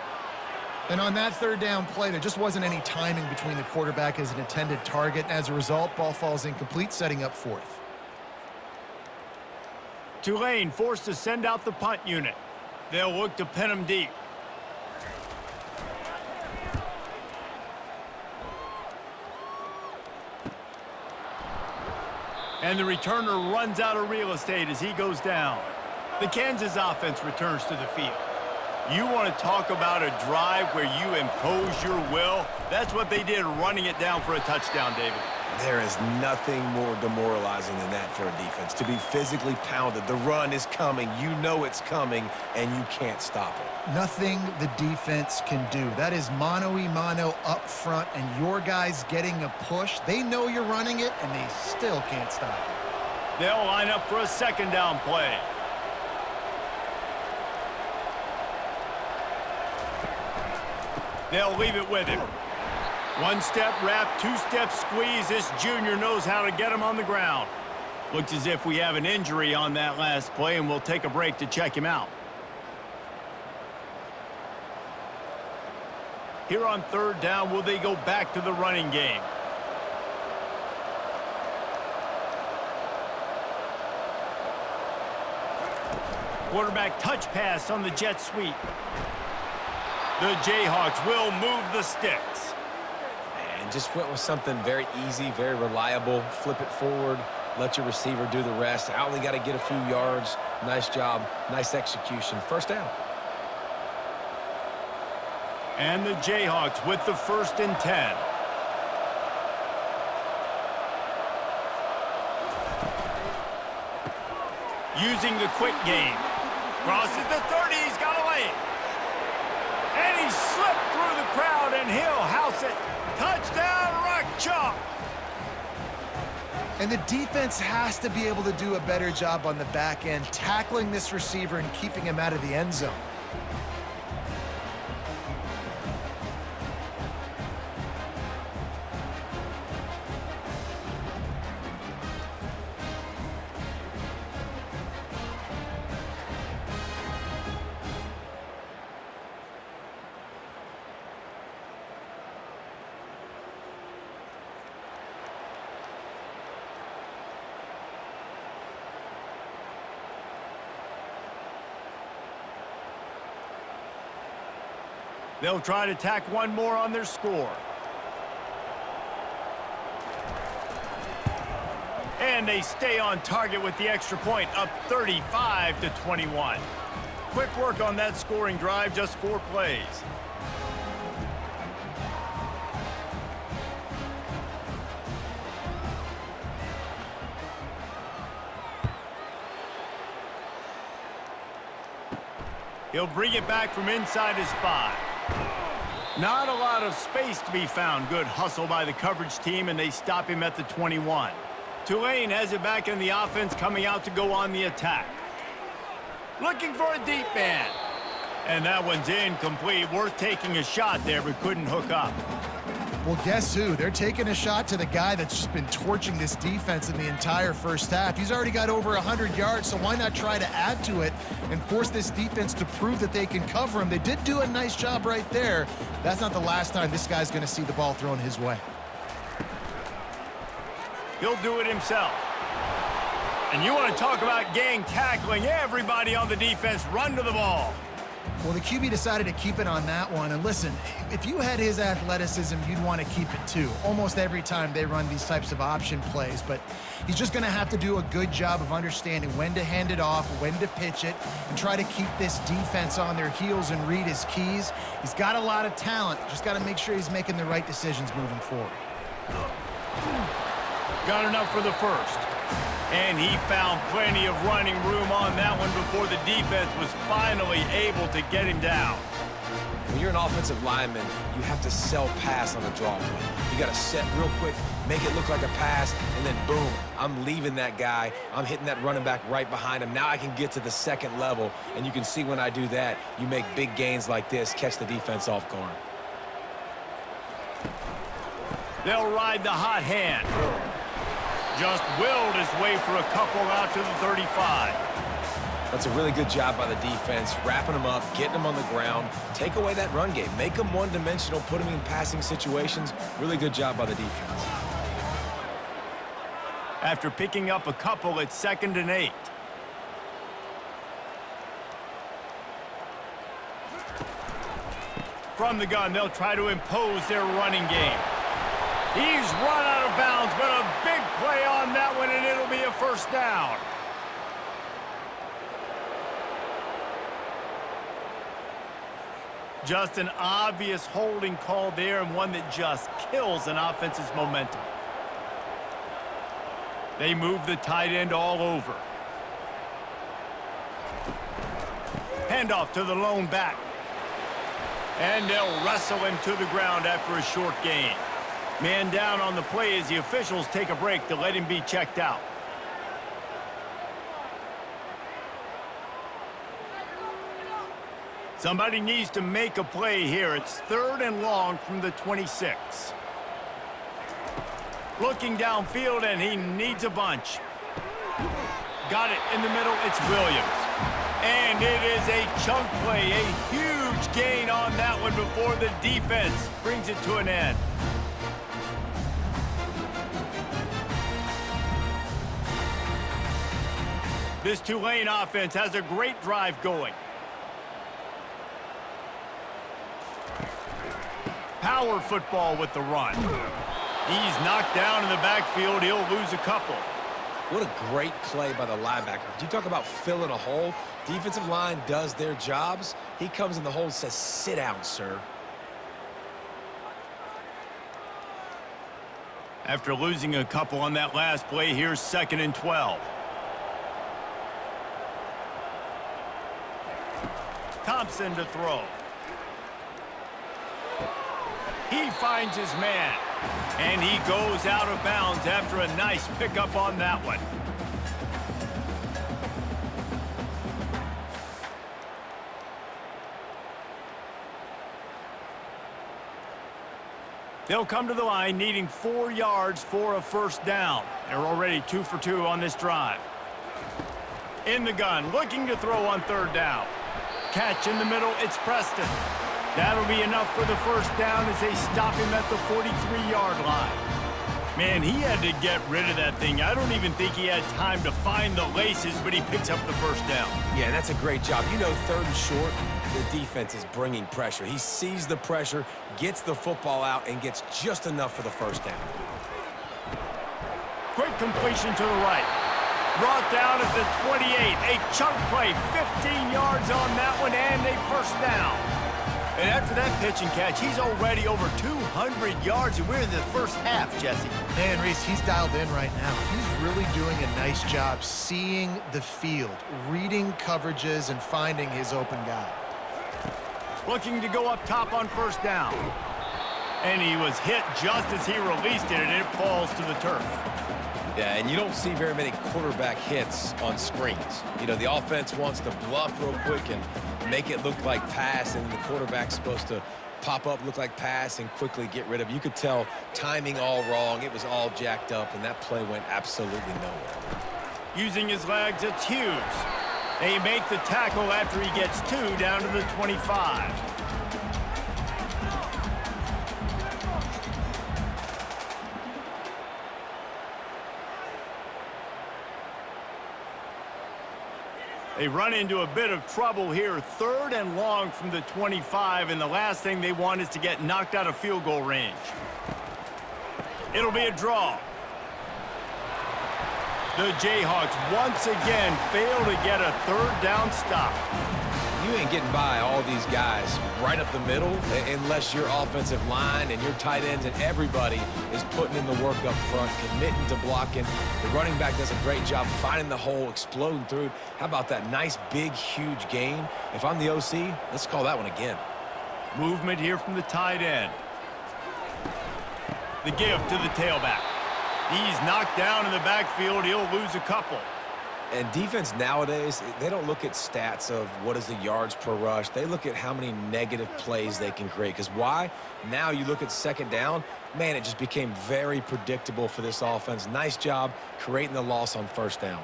[SPEAKER 2] And on that 3rd down play, there just wasn't any timing between the quarterback as an intended target. As a result, ball falls incomplete, setting up 4th.
[SPEAKER 1] Tulane forced to send out the punt unit. They'll look to pin them deep. And the returner runs out of real estate as he goes down. The Kansas offense returns to the field. You want to talk about a drive where you impose your will? That's what they did, running it down for a touchdown, David.
[SPEAKER 3] There is nothing more demoralizing than that for a defense, to be physically pounded. The run is coming. You know it's coming, and you can't stop it.
[SPEAKER 2] Nothing the defense can do. That is mano-a-mano up front, and your guys getting a push. They know you're running it, and they still can't stop it.
[SPEAKER 1] They'll line up for a 2nd down play. They'll leave it with him. 1-step wrap, 2-step squeeze. This junior knows how to get him on the ground. Looks as if we have an injury on that last play, and we'll take a break to check him out. Here on 3rd down, will they go back to the running game? Quarterback touch pass on the jet sweep. The Jayhawks will move the sticks.
[SPEAKER 3] And just went with something very easy, very reliable. Flip it forward, let your receiver do the rest. I only got to get a few yards. Nice job, nice execution. 1st down.
[SPEAKER 1] And the Jayhawks with the 1st and 10. Using the quick game. Crosses the 30, he's got away. And he slipped through the crowd, and he'll house it. Touchdown, Rock Chalk.
[SPEAKER 2] And the defense has to be able to do a better job on the back end, tackling this receiver and keeping him out of the end zone.
[SPEAKER 1] They'll try to tack one more on their score. And they stay on target with the extra point, up 35-21. Quick work on that scoring drive, just 4 plays. He'll bring it back from inside his 5. Not a lot of space to be found. Good hustle by the coverage team, and they stop him at the 21. Tulane has it back in the offense, coming out to go on the attack. Looking for a deep man. And that one's incomplete. Worth taking a shot there, but couldn't hook up.
[SPEAKER 2] Well, guess who? They're taking a shot to the guy that's just been torching this defense in the entire first half. He's already got over 100 yards, so why not try to add to it and force this defense to prove that they can cover him? They did do a nice job right there. That's not the last time this guy's going to see the ball thrown his way.
[SPEAKER 1] He'll do it himself. And you want to talk about gang tackling. Everybody on the defense run to the ball.
[SPEAKER 2] Well, the QB decided to keep it on that one. And listen, if you had his athleticism, you'd want to keep it too. Almost every time they run these types of option plays. But he's just going to have to do a good job of understanding when to hand it off, when to pitch it, and try to keep this defense on their heels and read his keys. He's got a lot of talent. Just got to make sure he's making the right decisions moving forward.
[SPEAKER 1] Got enough for the first. And he found plenty of running room on that one before the defense was finally able to get him down.
[SPEAKER 3] When you're an offensive lineman, you have to sell pass on a draw play. You got to set real quick, make it look like a pass, and then boom, I'm leaving that guy. I'm hitting that running back right behind him. Now I can get to the second level, and you can see when I do that, you make big gains like this, catch the defense off guard.
[SPEAKER 1] They'll ride the hot hand. Just willed his way for a couple out to the 35.
[SPEAKER 3] That's a really good job by the defense, wrapping them up, getting them on the ground. Take away that run game. Make them one-dimensional, put them in passing situations. Really good job by the defense.
[SPEAKER 1] After picking up a couple, it's 2nd and 8. From the gun, they'll try to impose their running game. He's run out of bounds, but a big play on that one, and it'll be a first down. Just an obvious holding call there, and one that just kills an offense's momentum. They move the tight end all over. Handoff to the lone back. And they'll wrestle him to the ground after a short gain. Man down on the play as the officials take a break to let him be checked out. Somebody needs to make a play here. It's 3rd and long from the 26. Looking downfield, and he needs a bunch. Got it in the middle. It's Williams. And it is a chunk play, a huge gain on that one before the defense brings it to an end. This Tulane offense has a great drive going. Power football with the run. He's knocked down in the backfield. He'll lose a couple.
[SPEAKER 3] What a great play by the linebacker. You talk about filling a hole. Defensive line does their jobs. He comes in the hole and says, sit down, sir.
[SPEAKER 1] After losing a couple on that last play, here's 2nd and 12. Thompson to throw. He finds his man, and he goes out of bounds after a nice pickup on that one. They'll come to the line needing 4 yards for a first down. They're already 2 for 2 on this drive. In the gun, looking to throw on 3rd down. Catch in the middle, it's Preston. That'll be enough for the first down as they stop him at the 43-yard line. Man, he had to get rid of that thing. I don't even think he had time to find the laces, but he picks up the first down.
[SPEAKER 3] Yeah, that's a great job. You know, 3rd and short, the defense is bringing pressure. He sees the pressure, gets the football out, and gets just enough for the first down.
[SPEAKER 1] Quick completion to the right. Brought down at the 28. A chunk play, 15 yards on that one, and a first down. And after that pitch and catch, he's already over 200 yards, and we're in the first half, Jesse.
[SPEAKER 2] Man, Reese, he's dialed in right now. He's really doing a nice job seeing the field, reading coverages, and finding his open guy.
[SPEAKER 1] Looking to go up top on first down. And he was hit just as he released it, and it falls to the turf.
[SPEAKER 3] Yeah, and you don't see very many quarterback hits on screens. You know, the offense wants to bluff real quick and make it look like pass, and the quarterback's supposed to pop up, look like pass, and quickly get rid of it. You could tell timing all wrong. It was all jacked up, and that play went absolutely nowhere.
[SPEAKER 1] Using his legs, it's Hughes. They make the tackle after he gets 2 down to the 25. They run into a bit of trouble here, 3rd and long from the 25, and the last thing they want is to get knocked out of field goal range. It'll be a draw. The Jayhawks once again fail to get a 3rd down stop.
[SPEAKER 3] You ain't getting by all these guys right up the middle unless your offensive line and your tight ends and everybody is putting in the work up front, committing to blocking. The running back does a great job finding the hole, exploding through. How about that nice, big, huge gain? If I'm the OC, let's call that one again.
[SPEAKER 1] Movement here from the tight end. The give to the tailback. He's knocked down in the backfield. He'll lose a couple.
[SPEAKER 3] And defense nowadays, they don't look at stats of what is the yards per rush. They look at how many negative plays they can create. Because why? Now you look at 2nd down, man, it just became very predictable for this offense. Nice job creating the loss on 1st down.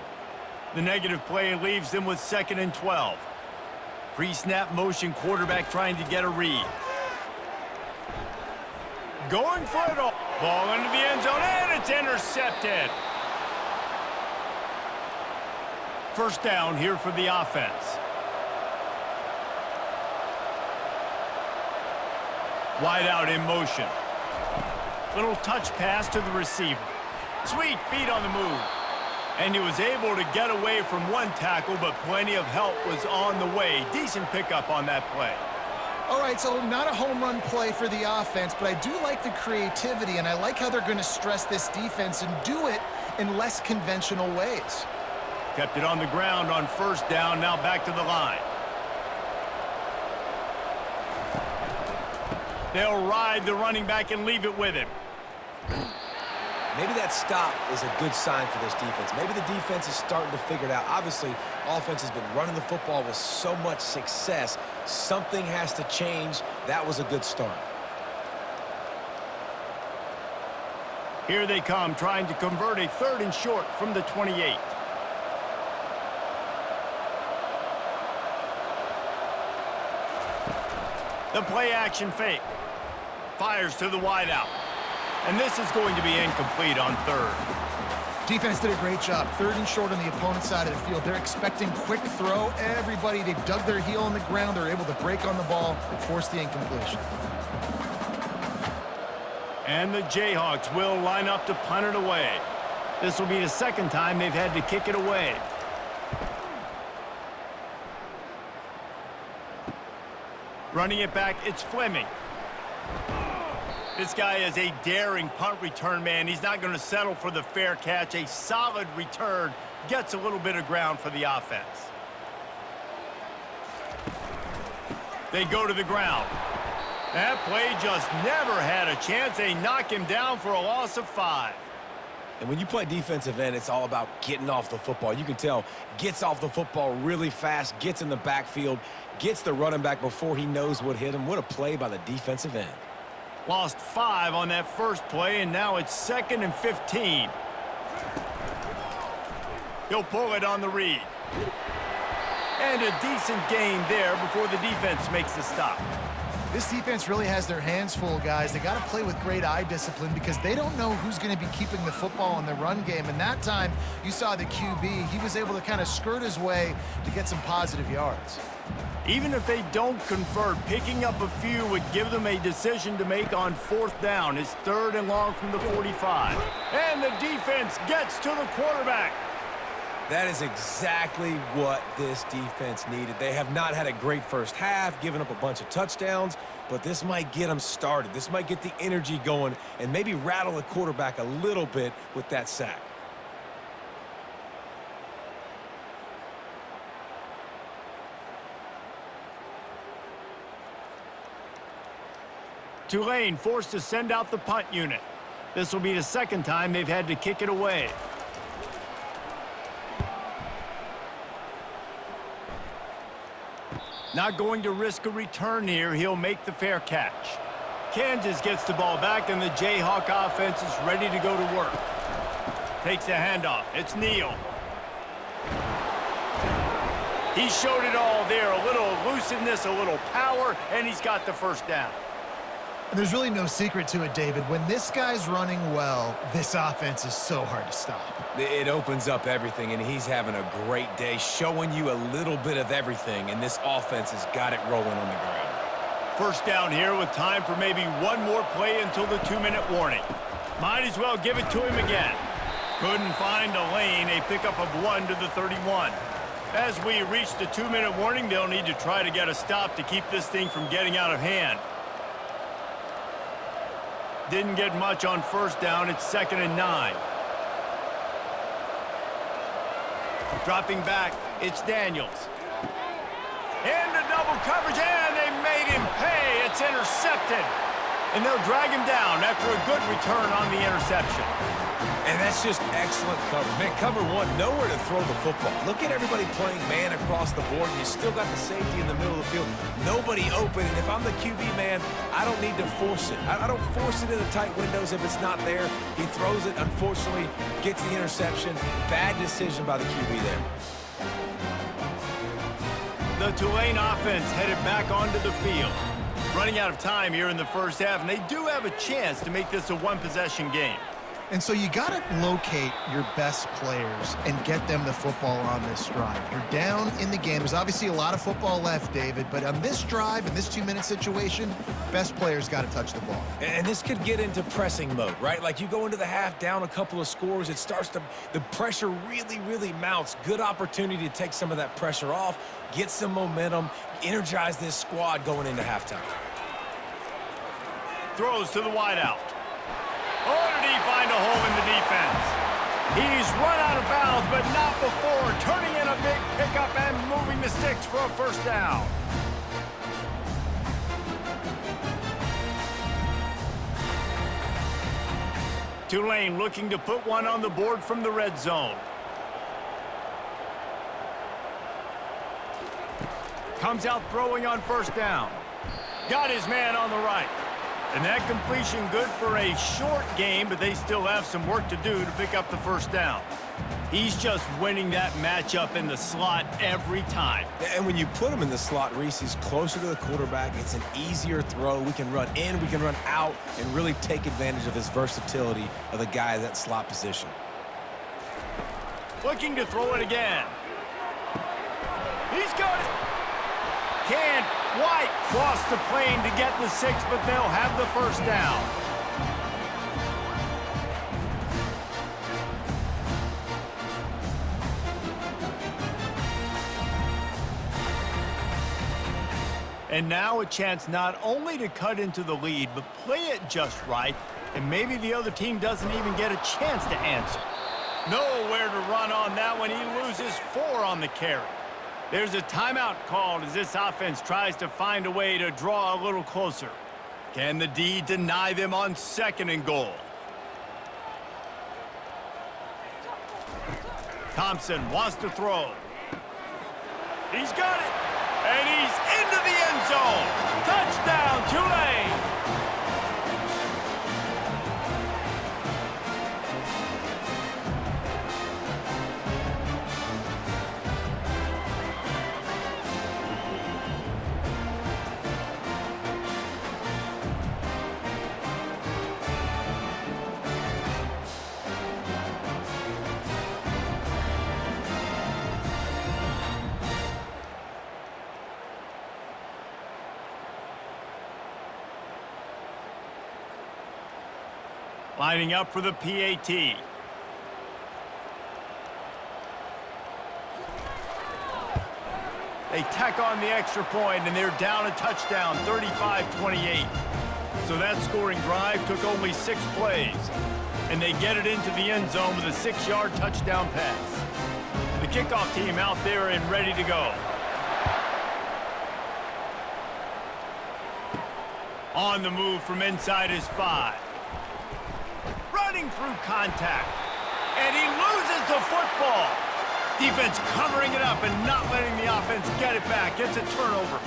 [SPEAKER 1] The negative play leaves them with 2nd and 12. Pre-snap motion, quarterback trying to get a read. Going for it all. Ball into the end zone, and it's intercepted. 1st down here for the offense. Wide out in motion. Little touch pass to the receiver. Sweet feet on the move. And he was able to get away from one tackle, but plenty of help was on the way. Decent pickup on that play.
[SPEAKER 2] All right, so not a home run play for the offense, but I do like the creativity, and I like how they're going to stress this defense and do it in less conventional ways.
[SPEAKER 1] Kept it on the ground on 1st down, now back to the line. They'll ride the running back and leave it with him.
[SPEAKER 3] Maybe that stop is a good sign for this defense. Maybe the defense is starting to figure it out. Obviously, offense has been running the football with so much success. Something has to change. That was a good start.
[SPEAKER 1] Here they come, trying to convert a 3rd and short from the 28. The play action fake. Fires to the wideout. And this is going to be incomplete on 3rd.
[SPEAKER 2] Defense did a great job. 3rd and short on the opponent's side of the field. They're expecting quick throw. Everybody, they dug their heel on the ground. They're able to break on the ball and force the incompletion.
[SPEAKER 1] And the Jayhawks will line up to punt it away. This will be the 2nd time they've had to kick it away. Running it back, it's Fleming. This guy is a daring punt return man. He's not going to settle for the fair catch. A solid return gets a little bit of ground for the offense. They go to the ground. That play just never had a chance. They knock him down for a loss of 5.
[SPEAKER 3] And when you play defensive end, it's all about getting off the football. You can tell, gets off the football really fast, gets in the backfield, gets the running back before he knows what hit him. What a play by the defensive end.
[SPEAKER 1] Lost 5 on that first play, and now it's 2nd and 15. He'll pull it on the read. And a decent gain there before the defense makes the stop.
[SPEAKER 2] This defense really has their hands full, guys. They got to play with great eye discipline because they don't know who's going to be keeping the football in the run game. And that time, you saw the QB. He was able to kind of skirt his way to get some positive yards.
[SPEAKER 1] Even if they don't convert, picking up a few would give them a decision to make on 4th down. It's 3rd and long from the 45. And the defense gets to the quarterback.
[SPEAKER 3] That is exactly what this defense needed. They have not had a great first half, giving up a bunch of touchdowns, but this might get them started. This might get the energy going and maybe rattle the quarterback a little bit with that sack.
[SPEAKER 1] Tulane forced to send out the punt unit. This will be the 2nd time they've had to kick it away. Not going to risk a return here. He'll make the fair catch. Kansas gets the ball back, and the Jayhawk offense is ready to go to work. Takes the handoff. It's Neal. He showed it all there. A little elusiveness, a little power, and he's got the first down.
[SPEAKER 2] And there's really no secret to it, David. When this guy's running well, this offense is so hard to stop.
[SPEAKER 3] It opens up everything, and he's having a great day, showing you a little bit of everything, and this offense has got it rolling on the ground.
[SPEAKER 1] First down here with time for maybe one more play until the 2-minute warning. Might as well give it to him again. Couldn't find a lane, a pickup of 1 to the 31. As we reach the 2-minute warning, they'll need to try to get a stop to keep this thing from getting out of hand. Didn't get much on first down. It's 2nd and 9. Dropping back, it's Daniels. Into double coverage, and they made him pay. It's intercepted. And they'll drag him down after a good return on the interception.
[SPEAKER 3] And that's just excellent coverage. Man, cover one, nowhere to throw the football. Look at everybody playing man across the board, and you still got the safety in the middle of the field. Nobody open, and if I'm the QB, man, I don't need to force it. I don't force it in the tight windows if it's not there. He throws it, unfortunately, gets the interception. Bad decision by the QB there.
[SPEAKER 1] The Tulane offense headed back onto the field. Running out of time here in the first half, and they do have a chance to make this a one-possession game.
[SPEAKER 2] And so you got to locate your best players and get them the football on this drive. You're down in the game. There's obviously a lot of football left, David, but on this drive, in this 2-minute situation, best players got to touch the ball.
[SPEAKER 3] And this could get into pressing mode, right? Like you go into the half down a couple of scores, it starts to, the pressure really mounts. Good opportunity to take some of that pressure off, get some momentum, energize this squad going into halftime.
[SPEAKER 1] Throws to the wideout. Oh, did he find a hole in the defense? He's run out of bounds, but not before turning in a big pickup and moving the sticks for a first down. Tulane looking to put one on the board from the red zone. Comes out throwing on first down. Got his man on the right. And that completion good for a short game, but they still have some work to do to pick up the first down. He's just winning that matchup in the slot every time.
[SPEAKER 3] And when you put him in the slot, Reese, he's closer to the quarterback. It's an easier throw. We can run in, we can run out, and really take advantage of his versatility of the guy in that slot position.
[SPEAKER 1] Looking to throw it again. He's got it. Can't quite cross the plane to get the 6, but they'll have the first down. And now a chance not only to cut into the lead, but play it just right, and maybe the other team doesn't even get a chance to answer. Nowhere to run on that one. He loses 4 on the carry. There's a timeout called as this offense tries to find a way to draw a little closer. Can the D deny them on 2nd and goal? Thompson wants to throw. He's got it. And he's into the end zone. Touchdown, Tulane. Lining up for the PAT. They tack on the extra point, and they're down a touchdown, 35-28. So that scoring drive took only 6 plays, and they get it into the end zone with a 6-yard touchdown pass. The kickoff team out there and ready to go. On the move from inside his 5. Running through contact, and he loses the football. Defense covering it up and not letting the offense get it back. Gets a turnover.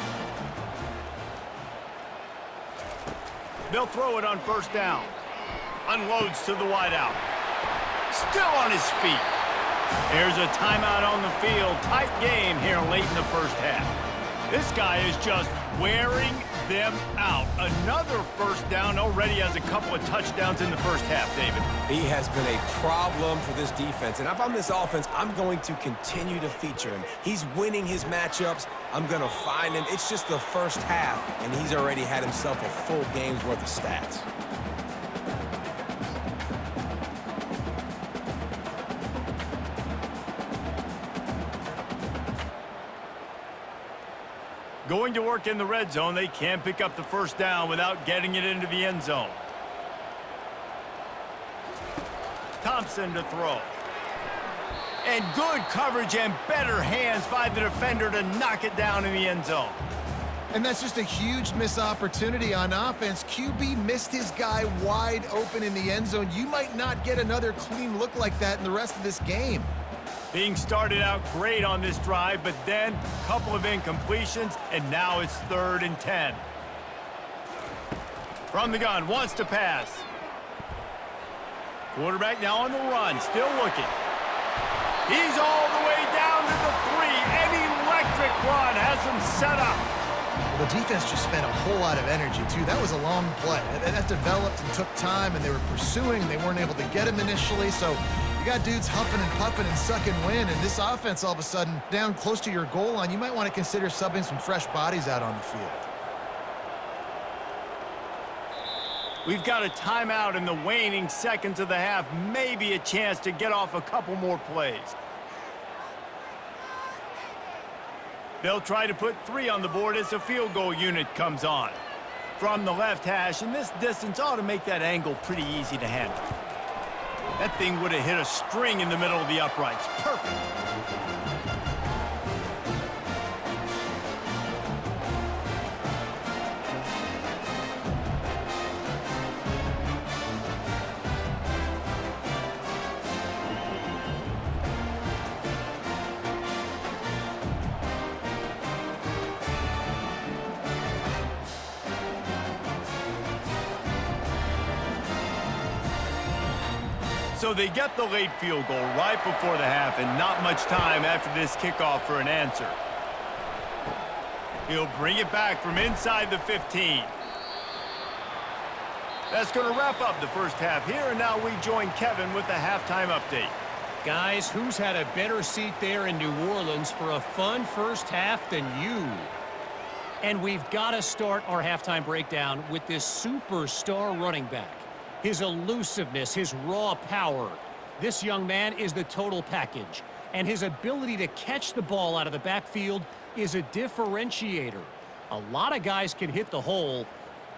[SPEAKER 1] They'll throw it on first down. Unloads to the wideout. Still on his feet. There's a timeout on the field. Tight game here late in the first half. This guy is just wearing them out. Another first down, already has a couple of touchdowns in the first half, David.
[SPEAKER 3] He has been a problem for this defense. And if I'm this offense, I'm going to continue to feature him. He's winning his matchups. I'm going to find him. It's just the first half, and he's already had himself a full game's worth of stats.
[SPEAKER 1] Going to work in the red zone. They can't pick up the first down without getting it into the end zone. Thompson to throw. And good coverage and better hands by the defender to knock it down in the end zone.
[SPEAKER 2] And that's just a huge missed opportunity on offense. QB missed his guy wide open in the end zone. You might not get another clean look like that in the rest of this game.
[SPEAKER 1] Being started out great on this drive, but then a couple of incompletions, and now it's 3rd and 10. From the gun, wants to pass. Quarterback now on the run, still looking. He's all the way down to the 3. An electric run has him set up.
[SPEAKER 2] Well, the defense just spent a whole lot of energy, too. That was a long play. That developed and took time, and they were pursuing, and they weren't able to get him initially, so you got dudes huffing and puffing and sucking wind, and this offense all of a sudden down close to your goal line. You might want to consider subbing some fresh bodies out on the field.
[SPEAKER 1] We've got a timeout in the waning seconds of the half. Maybe a chance to get off a couple more plays. They'll try to put 3 on the board as the field goal unit comes on. From the left hash, and this distance ought to make that angle pretty easy to handle. That thing would have hit a string in the middle of the uprights. Perfect. So they get the late field goal right before the half, and not much time after this kickoff for an answer. He'll bring it back from inside the 15. That's going to wrap up the first half here, and now we join Kevin with the halftime update.
[SPEAKER 4] Guys, who's had a better seat there in New Orleans for a fun first half than you? And we've got to start our halftime breakdown with this superstar running back. His elusiveness, his raw power. This young man is the total package. And his ability to catch the ball out of the backfield is a differentiator. A lot of guys can hit the hole.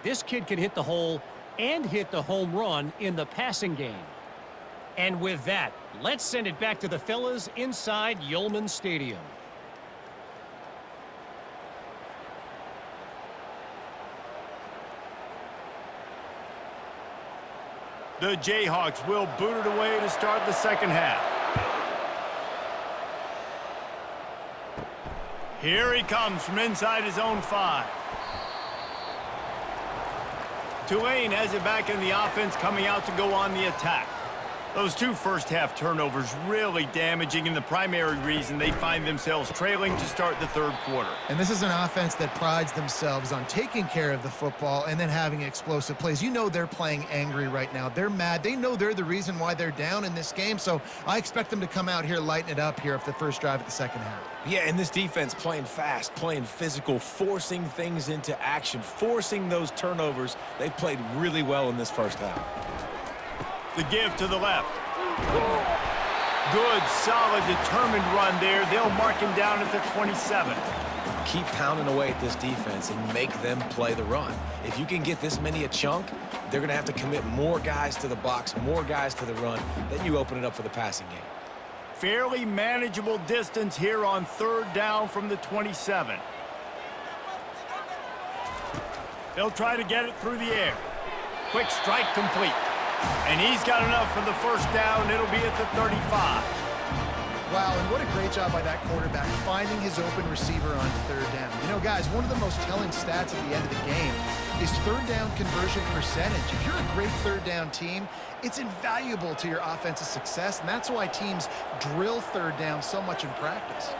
[SPEAKER 4] This kid can hit the hole and hit the home run in the passing game. And with that, let's send it back to the fellas inside Yulman Stadium.
[SPEAKER 1] The Jayhawks will boot it away to start the second half. Here he comes from inside his own 5. Tulane has it back in the offense, coming out to go on the attack. Those 2 first-half turnovers really damaging, and the primary reason they find themselves trailing to start the 3rd quarter.
[SPEAKER 2] And this is an offense that prides themselves on taking care of the football and then having explosive plays. You know they're playing angry right now. They're mad. They know they're the reason why they're down in this game, so I expect them to come out here, lighten it up here for the first drive of the second half.
[SPEAKER 3] Yeah, and this defense playing fast, playing physical, forcing things into action, forcing those turnovers. They've played really well in this first half.
[SPEAKER 1] The give to the left. Good, solid, determined run there. They'll mark him down at the 27.
[SPEAKER 3] Keep pounding away at this defense and make them play the run. If you can get this many a chunk, they're going to have to commit more guys to the box, more guys to the run. Then you open it up for the passing game.
[SPEAKER 1] Fairly manageable distance here on 3rd down from the 27. They'll try to get it through the air. Quick strike complete. And he's got enough for the first down. It'll be at the 35.
[SPEAKER 2] Wow, and what a great job by that quarterback finding his open receiver on third down. You know, guys, one of the most telling stats at the end of the game is third down conversion percentage. If you're a great third down team, it's invaluable to your offensive success, and that's why teams drill third down so much in practice.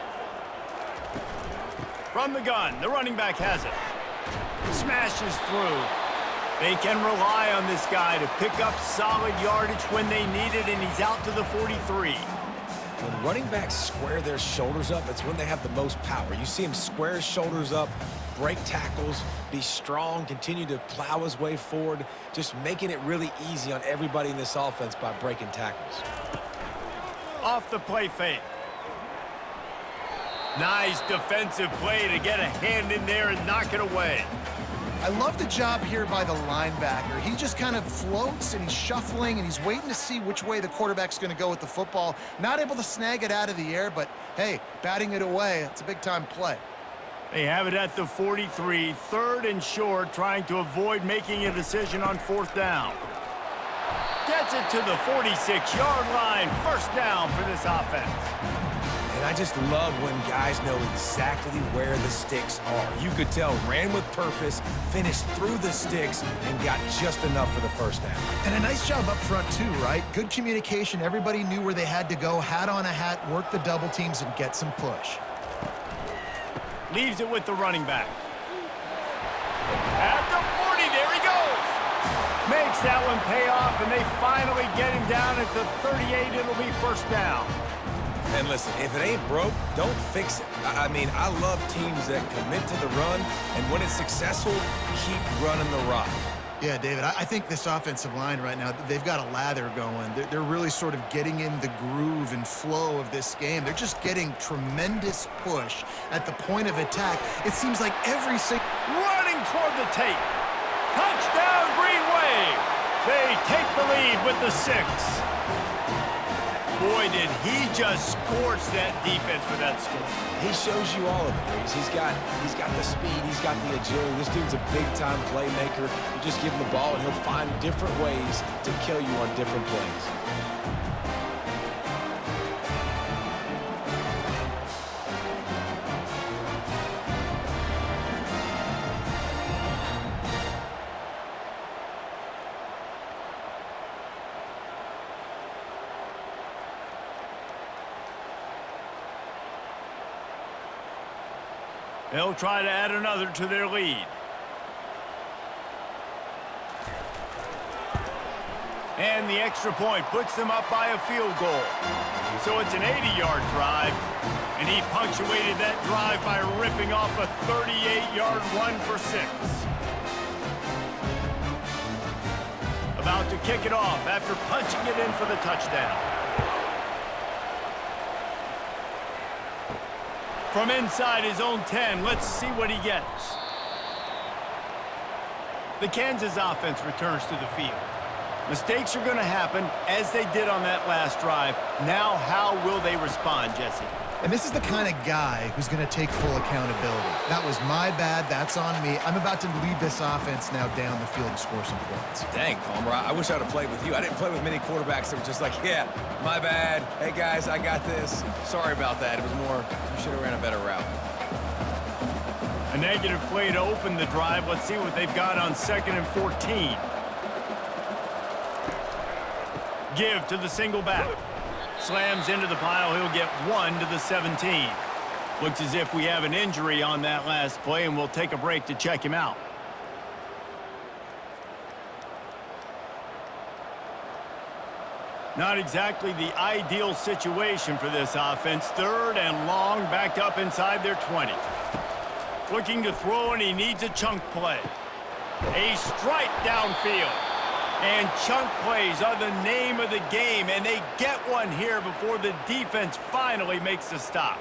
[SPEAKER 1] From the gun, the running back has it. Smashes through. They can rely on this guy to pick up solid yardage when they need it, and he's out to the 43.
[SPEAKER 3] When running backs square their shoulders up, it's when they have the most power. You see him square his shoulders up, break tackles, be strong, continue to plow his way forward, just making it really easy on everybody in this offense by breaking tackles.
[SPEAKER 1] Off the play fake. Nice defensive play to get a hand in there and knock it away.
[SPEAKER 2] I love the job here by the linebacker. He just kind of floats and he's shuffling and he's waiting to see which way the quarterback's going to go with the football. Not able to snag it out of the air, but hey, batting it away, it's a big-time play.
[SPEAKER 1] They have it at the 43, third and short, trying to avoid making a decision on fourth down. Gets it to the 46-yard line, first down for this offense.
[SPEAKER 3] And I just love when guys know exactly where the sticks are. You could tell ran with purpose, finished through the sticks, and got just enough for the first down.
[SPEAKER 2] And a nice job up front too, right? Good communication. Everybody knew where they had to go, hat on a hat, work the double teams, and get some push.
[SPEAKER 1] Leaves it with the running back. At the 40, there he goes. Makes that one pay off, and they finally get him down at the 38. It'll be first down.
[SPEAKER 3] And listen, if it ain't broke, don't fix it. I mean, I love teams that commit to the run, and when it's successful, keep running the rock.
[SPEAKER 2] Yeah, David, I think this offensive line right now, they've got a lather going. They're really sort of getting in the groove and flow of this game. They're just getting tremendous push at the point of attack. It seems like every single...
[SPEAKER 1] Running toward the tape. Touchdown, Green Wave. They take the lead with the 6. Boy, did he just scorch that defense for that score.
[SPEAKER 3] He shows you all of it, Reese. He's got the speed, he's got the agility. This dude's a big-time playmaker. You just give him the ball, and he'll find different ways to kill you on different plays.
[SPEAKER 1] They'll try to add another to their lead. And the extra point puts them up by a field goal. So it's an 80-yard drive, and he punctuated that drive by ripping off a 38-yard run for 6. About to kick it off after punching it in for the touchdown. From inside his own 10, let's see what he gets. The Kansas offense returns to the field. Mistakes are going to happen, as they did on that last drive. Now, how will they respond, Jesse?
[SPEAKER 2] And this is the kind of guy who's going to take full accountability. That was my bad. That's on me. I'm about to lead this offense now down the field and score some points.
[SPEAKER 3] Dang, Palmer, I wish I would have played with you. I didn't play with many quarterbacks that were just like, yeah, my bad. Hey, guys, I got this. Sorry about that. It was more, you should have ran a better route.
[SPEAKER 1] A negative play to open the drive. Let's see what they've got on 2nd and 14. Give to the single back. Slams into the pile. He'll get 1 to the 17. Looks as if we have an injury on that last play, and we'll take a break to check him out. Not exactly the ideal situation for this offense. 3rd and long, back up inside their 20. Looking to throw, and he needs a chunk play. A strike downfield. And chunk plays are the name of the game, and they get one here before the defense finally makes the stop.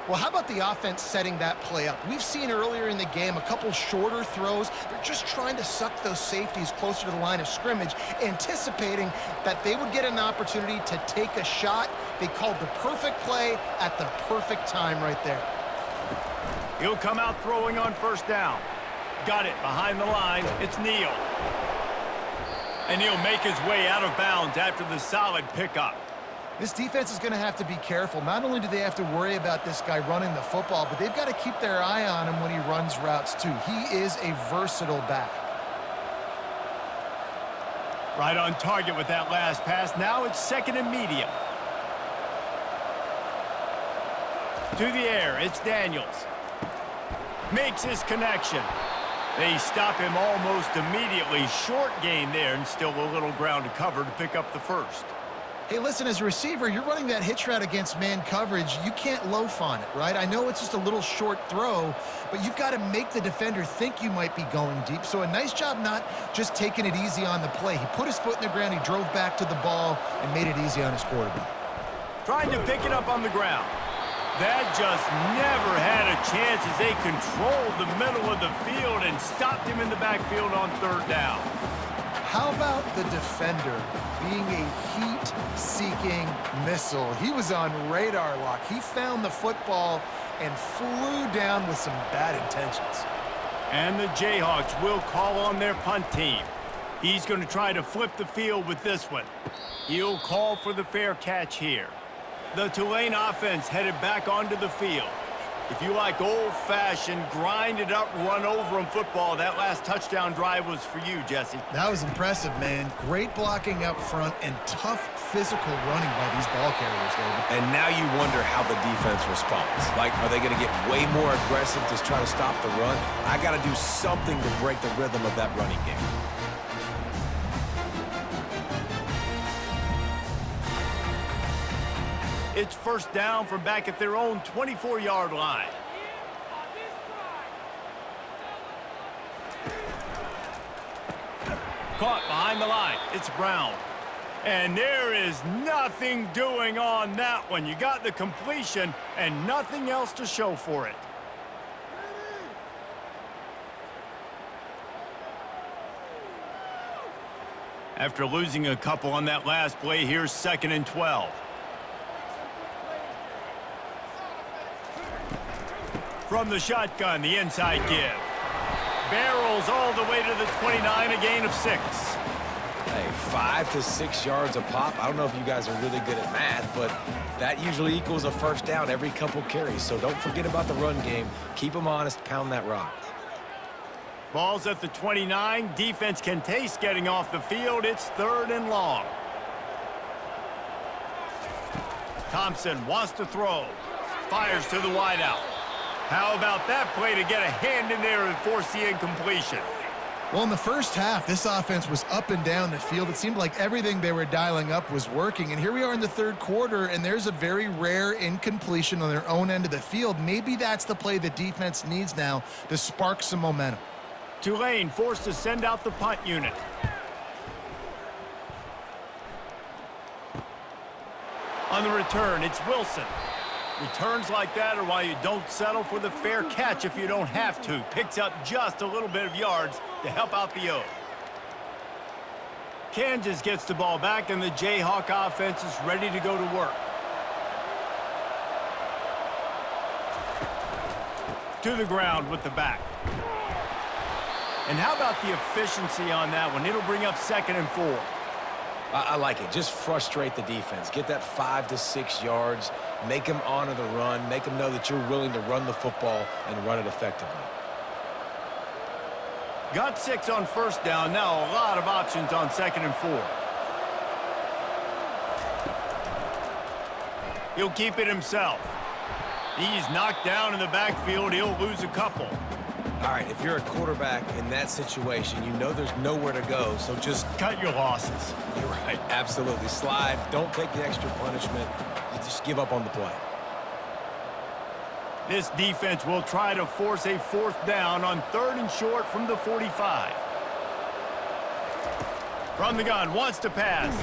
[SPEAKER 2] Well, how about the offense setting that play up? We've seen earlier in the game a couple shorter throws. They're just trying to suck those safeties closer to the line of scrimmage, anticipating that they would get an opportunity to take a shot. They called the perfect play at the perfect time right there.
[SPEAKER 1] He'll come out throwing on first down. Got it behind the line. It's Neal. And he'll make his way out of bounds after the solid pickup.
[SPEAKER 2] This defense is going to have to be careful. Not only do they have to worry about this guy running the football, but they've got to keep their eye on him when he runs routes too. He is a versatile back.
[SPEAKER 1] Right on target with that last pass. Now it's second and medium. To the air, it's Daniels. Makes his connection. They stop him almost immediately. Short gain there, and still a little ground to cover to pick up the first.
[SPEAKER 2] Hey, listen, as a receiver, you're running that hitch route against man coverage. You can't loaf on it, right? I know it's just a little short throw, but you've got to make the defender think you might be going deep. So a nice job not just taking it easy on the play. He put his foot in the ground, he drove back to the ball, and made it easy on his quarterback.
[SPEAKER 1] Trying to pick it up on the ground. That just never had a chance as they controlled the middle of the field and stopped him in the backfield on third down.
[SPEAKER 2] How about the defender being a heat-seeking missile? He was on radar lock. He found the football and flew down with some bad intentions.
[SPEAKER 1] And the Jayhawks will call on their punt team. He's going to try to flip the field with this one. He'll call for the fair catch here. The Tulane offense headed back onto the field. If you like old-fashioned, grind-it-up, run-over-'em football, that last touchdown drive was for you, Jesse.
[SPEAKER 2] That was impressive, man. Great blocking up front and tough physical running by these ball carriers, David.
[SPEAKER 3] And now you wonder how the defense responds. Like, are they going to get way more aggressive to try to stop the run? I got to do something to break the rhythm of that running game.
[SPEAKER 1] It's first down from back at their own 24-yard line. Caught behind the line. It's Brown. And there is nothing doing on that one. You got the completion and nothing else to show for it. After losing a couple on that last play, here's second and 12. From the shotgun, the inside give. Barrels all the way to the 29, a gain of 6.
[SPEAKER 3] Hey, 5 to 6 yards a pop. I don't know if you guys are really good at math, but that usually equals a first down every couple carries. So don't forget about the run game. Keep them honest, pound that rock.
[SPEAKER 1] Ball's at the 29. Defense can taste getting off the field. It's third and long. Thompson wants to throw. Fires to the wideout. How about that play to get a hand in there and force the incompletion?
[SPEAKER 2] Well, in the first half, this offense was up and down the field. It seemed like everything they were dialing up was working. And here we are in the third quarter, and there's a very rare incompletion on their own end of the field. Maybe that's the play the defense needs now to spark some momentum.
[SPEAKER 1] Tulane forced to send out the punt unit. On the return, it's Wilson. Returns like that are why you don't settle for the fair catch if you don't have to. Picks up just a little bit of yards to help out the O. Kansas gets the ball back, and the Jayhawk offense is ready to go to work. To the ground with the back. And how about the efficiency on that one? It'll bring up second and 4.
[SPEAKER 3] I like it. Just frustrate the defense. Get that 5 to 6 yards. Make them honor the run. Make them know that you're willing to run the football and run it effectively.
[SPEAKER 1] Got 6 on first down. Now a lot of options on second and 4. He'll keep it himself. He's knocked down in the backfield. He'll lose a couple.
[SPEAKER 3] All right, if you're a quarterback in that situation, you know there's nowhere to go, so just
[SPEAKER 1] cut your losses.
[SPEAKER 3] You're right, absolutely. Slide, don't take the extra punishment. You just give up on the play.
[SPEAKER 1] This defense will try to force a fourth down on third and short from the 45. From the gun, wants to pass.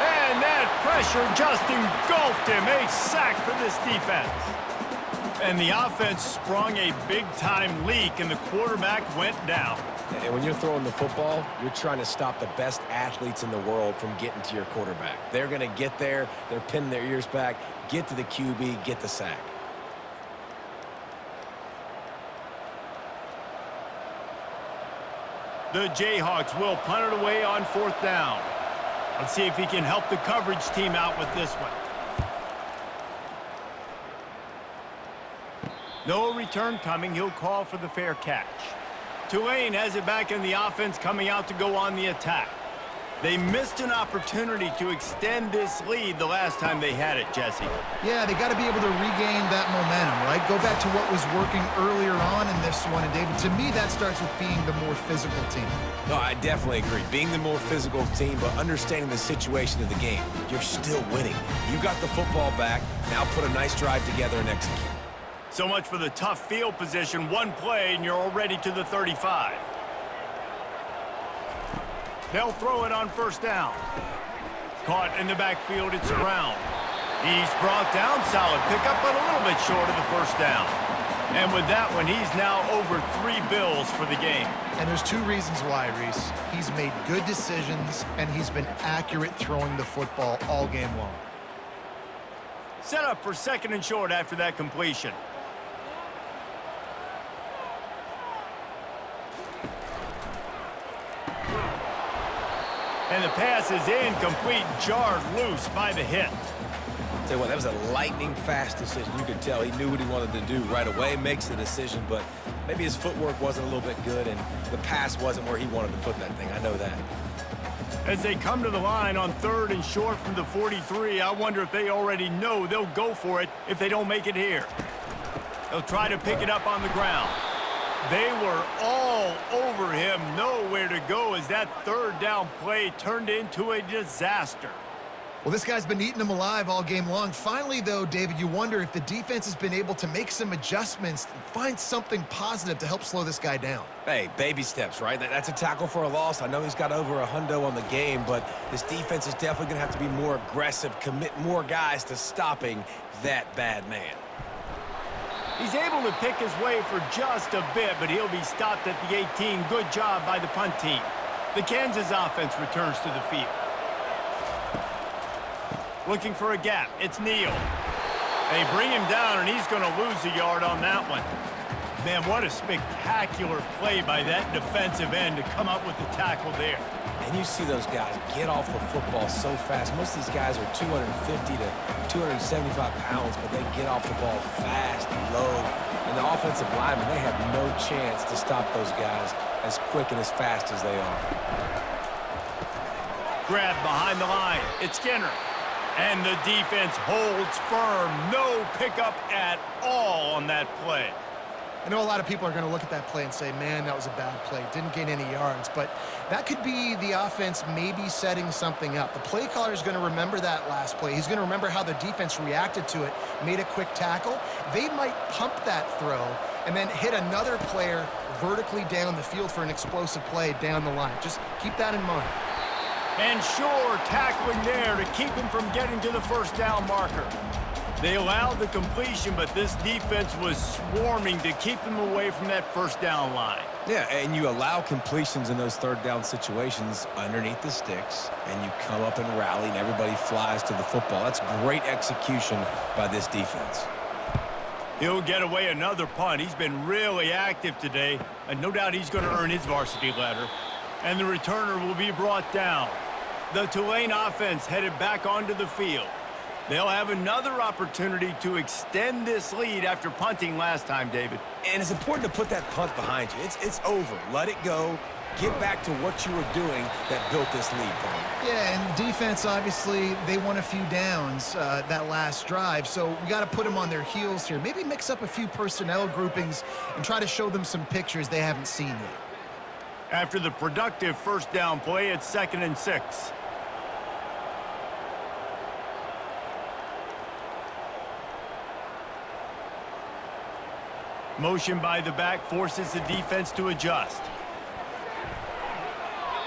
[SPEAKER 1] And that pressure just engulfed him. A sack for this defense. And the offense sprung a big-time leak, and the quarterback went down.
[SPEAKER 3] And when you're throwing the football, you're trying to stop the best athletes in the world from getting to your quarterback. They're going to get there. They're pinning their ears back, get to the QB, get the sack.
[SPEAKER 1] The Jayhawks will punt it away on fourth down. Let's see if he can help the coverage team out with this one. No return coming. He'll call for the fair catch. Tulane has it back in the offense, coming out to go on the attack. They missed an opportunity to extend this lead the last time they had it, Jesse.
[SPEAKER 2] Yeah, they got to be able to regain that momentum, right? Go back to what was working earlier on in this one. And, David, to me, that starts with being the more physical team.
[SPEAKER 3] No, I definitely agree. Being the more physical team, but understanding the situation of the game. You're still winning. You got the football back. Now put a nice drive together and execute.
[SPEAKER 1] So much for the tough field position. One play, and you're already to the 35. They'll throw it on first down. Caught in the backfield, it's Brown. He's brought down, solid pickup, but a little bit short of the first down. And with that one, he's now over 3 bills for the game.
[SPEAKER 2] And there's 2 reasons why, Reese. He's made good decisions, and he's been accurate throwing the football all game long.
[SPEAKER 1] Set up for 2nd and short after that completion. And the pass is incomplete, jarred loose by the hit.
[SPEAKER 3] Tell you what, that was a lightning-fast decision. You could tell he knew what he wanted to do right away, makes the decision, but maybe his footwork wasn't a little bit good, and the pass wasn't where he wanted to put that thing. I know that.
[SPEAKER 1] As they come to the line on 3rd and short from the 43, I wonder if they already know they'll go for it if they don't make it here. They'll try to pick it up on the ground. They were all over him, nowhere to go as that 3rd down play turned into a disaster.
[SPEAKER 2] Well, this guy's been eating them alive all game long. Finally, though, David, you wonder if the defense has been able to make some adjustments and find something positive to help slow this guy down.
[SPEAKER 3] Hey, baby steps, right? That's a tackle for a loss. I know he's got over $100 on the game, but this defense is definitely going to have to be more aggressive, commit more guys to stopping that bad man.
[SPEAKER 1] He's able to pick his way for just a bit, but he'll be stopped at the 18. Good job by the punt team. The Kansas offense returns to the field. Looking for a gap. It's Neal. They bring him down, and he's going to lose a yard on that one. Man, what a spectacular play by that defensive end to come up with the tackle there.
[SPEAKER 3] And you see those guys get off the football so fast. Most of these guys are 250 to 275 pounds, but they get off the ball fast and low. And the offensive linemen, they have no chance to stop those guys as quick and as fast as they are.
[SPEAKER 1] Grab behind the line. It's Skinner. And the defense holds firm. No pickup at all on that play.
[SPEAKER 2] I know a lot of people are going to look at that play and say, man, that was a bad play. Didn't gain any yards. But that could be the offense maybe setting something up. The play caller is going to remember that last play. He's going to remember how the defense reacted to it, made a quick tackle. They might pump that throw and then hit another player vertically down the field for an explosive play down the line. Just keep that in mind.
[SPEAKER 1] And sure, tackling there to keep him from getting to the first down marker. They allowed the completion, but this defense was swarming to keep them away from that first down line.
[SPEAKER 3] Yeah, and you allow completions in those 3rd down situations underneath the sticks, and you come up and rally, and everybody flies to the football. That's great execution by this defense.
[SPEAKER 1] He'll get away another punt. He's been really active today, and no doubt he's going to earn his varsity letter. And the returner will be brought down. The Tulane offense headed back onto the field. They'll have another opportunity to extend this lead after punting last time, David.
[SPEAKER 3] And it's important to put that punt behind you. It's over. Let it go. Get back to what you were doing that built this lead, Paul.
[SPEAKER 2] Yeah, and defense, obviously, they won a few downs that last drive, so we got to put them on their heels here. Maybe mix up a few personnel groupings and try to show them some pictures they haven't seen yet.
[SPEAKER 1] After the productive first down play, it's 2nd and 6. Motion by the back forces the defense to adjust.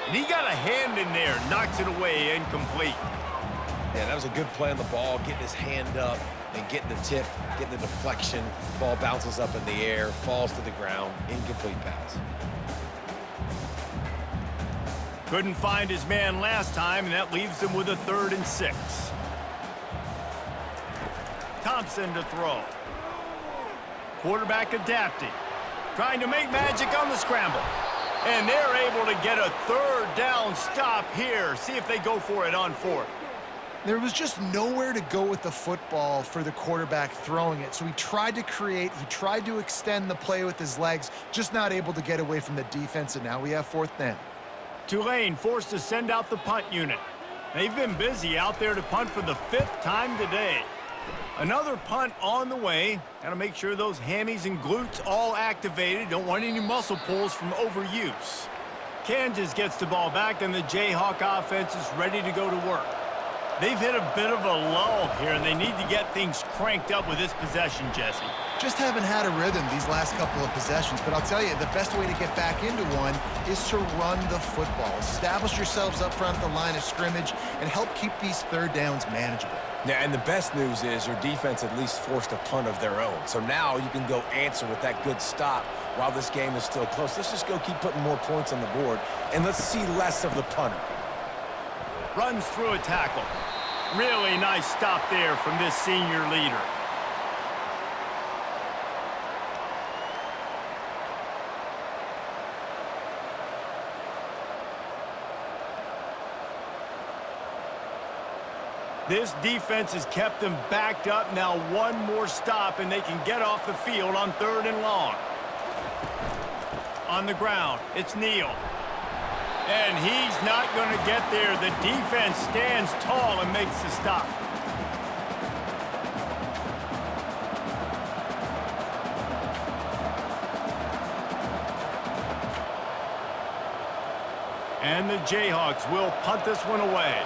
[SPEAKER 1] And he got a hand in there, knocks it away, incomplete.
[SPEAKER 3] Yeah, that was a good play on the ball, getting his hand up and getting the tip, getting the deflection. Ball bounces up in the air, falls to the ground, incomplete pass.
[SPEAKER 1] Couldn't find his man last time, and that leaves him with a 3rd and 6. Thompson to throw. Quarterback adapting. Trying to make magic on the scramble. And they're able to get a third down stop here. See if they go for it on fourth.
[SPEAKER 2] There was just nowhere to go with the football for the quarterback throwing it. So he tried to create, he tried to extend the play with his legs, just not able to get away from the defense, and now we have fourth down.
[SPEAKER 1] Tulane forced to send out the punt unit. They've been busy out there to punt for the 5th time today. Another punt on the way. Got to make sure those hammies and glutes all activated. Don't want any muscle pulls from overuse. Kansas gets the ball back, and the Jayhawk offense is ready to go to work. They've hit a bit of a lull here, and they need to get things cranked up with this possession, Jesse.
[SPEAKER 2] Just haven't had a rhythm these last couple of possessions, but I'll tell you, the best way to get back into one is to run the football. Establish yourselves up front at the line of scrimmage and help keep these third downs manageable.
[SPEAKER 3] Yeah, and the best news is your defense at least forced a punt of their own. So now you can go answer with that good stop while this game is still close. Let's just go keep putting more points on the board, and let's see less of the punter.
[SPEAKER 1] Runs through a tackle. Really nice stop there from this senior leader. This defense has kept them backed up. Now one more stop, and they can get off the field on 3rd and long. On the ground, it's Neal. And he's not going to get there. The defense stands tall and makes the stop. And the Jayhawks will punt this one away.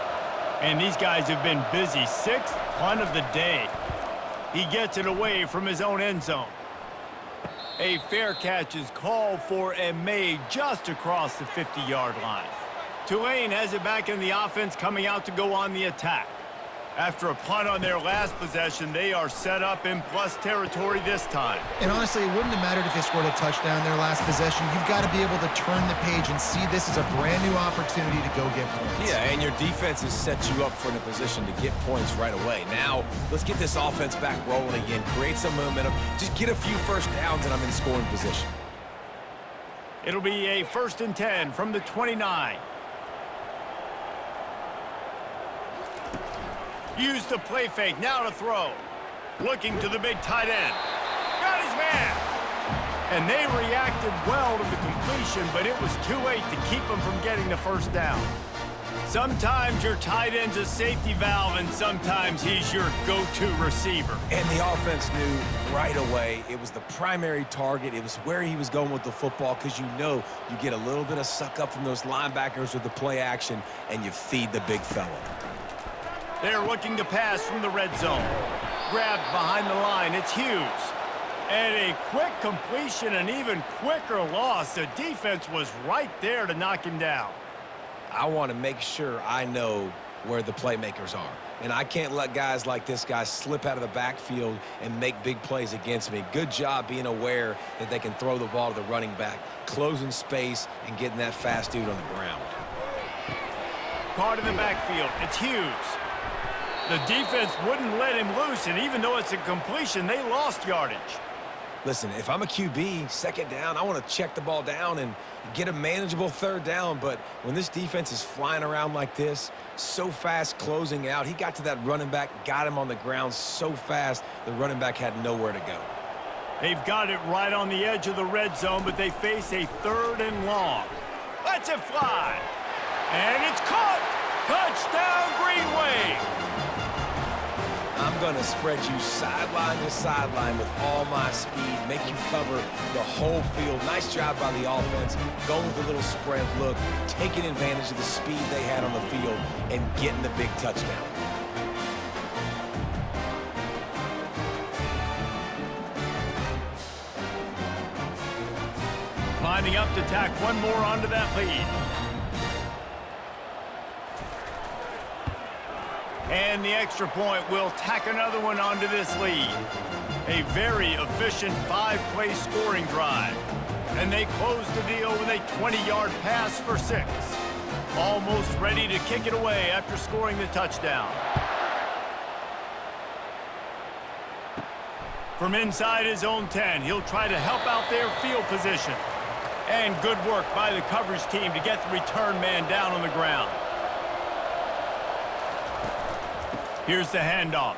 [SPEAKER 1] And these guys have been busy. 6th punt of the day. He gets it away from his own end zone. A fair catch is called for and made just across the 50-yard line. Tulane has it back in the offense, coming out to go on the attack. After a punt on their last possession, they are set up in plus territory this time.
[SPEAKER 2] And honestly, it wouldn't have mattered if they scored a touchdown their last possession. You've got to be able to turn the page and see this as a brand new opportunity to go get points.
[SPEAKER 3] Yeah, and your defense has set you up for in a position to get points right away. Now, let's get this offense back rolling again, create some momentum, just get a few first downs, and I'm in scoring position.
[SPEAKER 1] It'll be a 1st and 10 from the 29. Use the play fake, now to throw. Looking to the big tight end. Got his man. And they reacted well to the completion, but it was too late to keep them from getting the first down. Sometimes your tight end's a safety valve, and sometimes he's your go-to receiver.
[SPEAKER 3] And the offense knew right away it was the primary target. It was where he was going with the football, because you know you get a little bit of suck up from those linebackers with the play action, and you feed the big fella.
[SPEAKER 1] They're looking to pass from the red zone. Grabbed behind the line, it's Hughes. And a quick completion, an even quicker loss. The defense was right there to knock him down.
[SPEAKER 3] I want to make sure I know where the playmakers are. And I can't let guys like this guy slip out of the backfield and make big plays against me. Good job being aware that they can throw the ball to the running back, closing space, and getting that fast dude on the ground.
[SPEAKER 1] Caught in the backfield, it's Hughes. The defense wouldn't let him loose, and even though it's a completion, they lost yardage.
[SPEAKER 3] Listen, if I'm a QB, 2nd down, I want to check the ball down and get a manageable 3rd down. But when this defense is flying around like this, so fast closing out, he got to that running back, got him on the ground so fast, the running back had nowhere to go.
[SPEAKER 1] They've got it right on the edge of the red zone, but they face a 3rd and long. Lets it fly. And it's caught. Touchdown, Green Wave.
[SPEAKER 3] I'm going to spread you sideline to sideline with all my speed, make you cover the whole field. Nice job by the offense, going with a little spread look, taking advantage of the speed they had on the field, and getting the big touchdown.
[SPEAKER 1] Lining up to tack one more onto that lead. And the extra point will tack another one onto this lead. A very efficient 5-play scoring drive. And they close the deal with a 20-yard pass for 6. Almost ready to kick it away after scoring the touchdown. From inside his own 10, he'll try to help out their field position. And good work by the coverage team to get the return man down on the ground. Here's the handoff.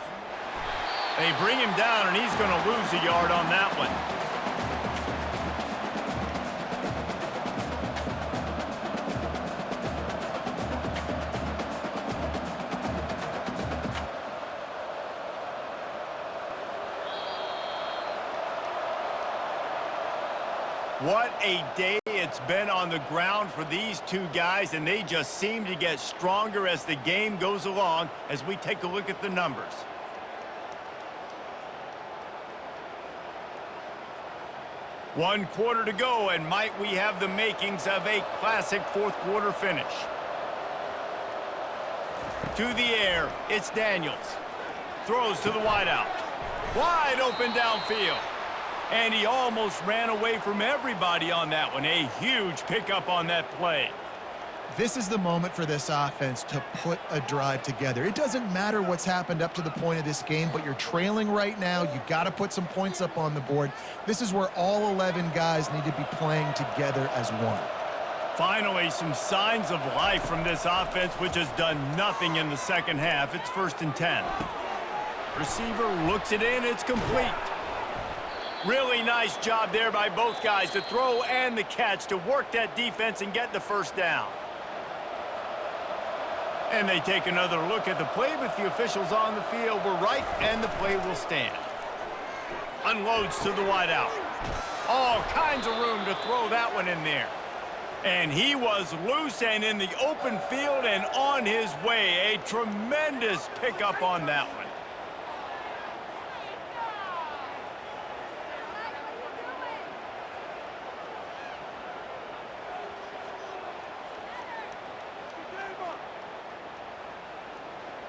[SPEAKER 1] They bring him down, and he's going to lose a yard on that one. What a day it's been on the ground for these two guys, and they just seem to get stronger as the game goes along as we take a look at the numbers. One quarter to go, and might we have the makings of a classic fourth-quarter finish. To the air, it's Daniels. Throws to the wideout. Wide open downfield. And he almost ran away from everybody on that one. A huge pickup on that play.
[SPEAKER 2] This is the moment for this offense to put a drive together. It doesn't matter what's happened up to the point of this game, but you're trailing right now. You got to put some points up on the board. This is where all 11 guys need to be playing together as one.
[SPEAKER 1] Finally, some signs of life from this offense, which has done nothing in the second half. It's 1st and 10. Receiver looks it in. It's complete. Really nice job there by both guys, the throw and the catch, to work that defense and get the first down. And they take another look at the play, but the officials on the field were right, and the play will stand. Unloads to the wideout. All kinds of room to throw that one in there. And he was loose and in the open field and on his way. A tremendous pickup on that one.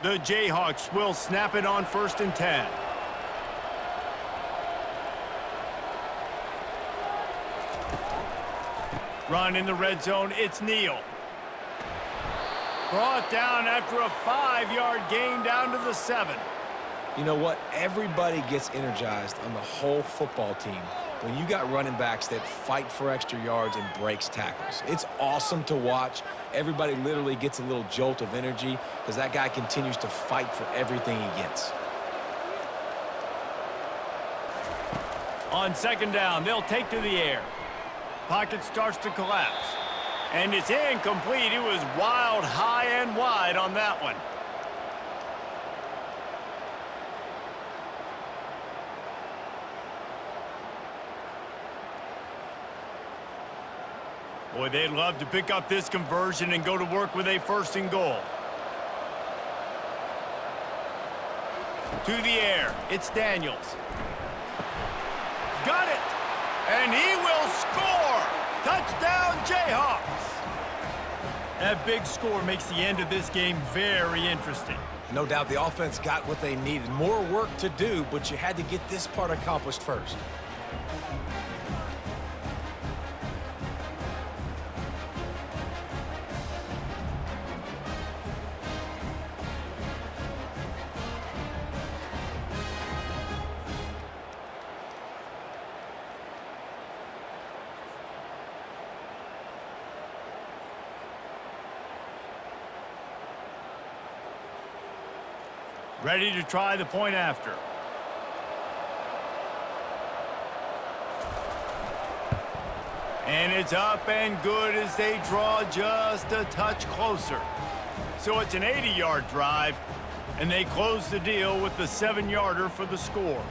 [SPEAKER 1] The Jayhawks will snap it on 1st and 10. Run in the red zone, it's Neal. Brought down after a 5-yard gain down to the 7.
[SPEAKER 3] You know what? Everybody gets energized on the whole football team when you got running backs that fight for extra yards and breaks tackles. It's awesome to watch. Everybody literally gets a little jolt of energy because that guy continues to fight for everything he gets.
[SPEAKER 1] On 2nd down, they'll take to the air. Pocket starts to collapse. And it's incomplete. It was wild, high and wide on that one. Boy, they'd love to pick up this conversion and go to work with a 1st and goal. To the air, it's Daniels. Got it! And he will score! Touchdown, Jayhawks! That big score makes the end of this game very interesting.
[SPEAKER 3] No doubt the offense got what they needed. More work to do, but you had to get this part accomplished first.
[SPEAKER 1] Ready to try the point after. And it's up and good as they draw just a touch closer. So it's an 80-yard drive, and they close the deal with the 7-yarder for the score.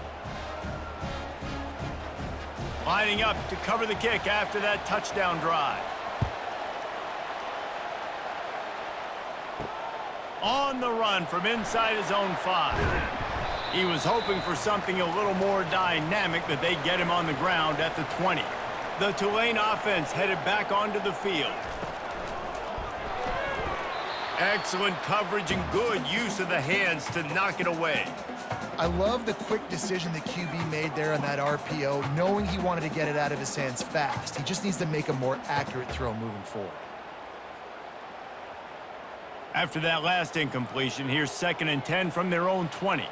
[SPEAKER 1] Lining up to cover the kick after that touchdown drive. On the run from inside his own 5. He was hoping for something a little more dynamic, but they get him on the ground at the 20. The Tulane offense headed back onto the field. Excellent coverage and good use of the hands to knock it away.
[SPEAKER 2] I love the quick decision the QB made there on that RPO, knowing he wanted to get it out of his hands fast. He just needs to make a more accurate throw moving forward.
[SPEAKER 1] After that last incompletion, here's 2nd and 10 from their own 20.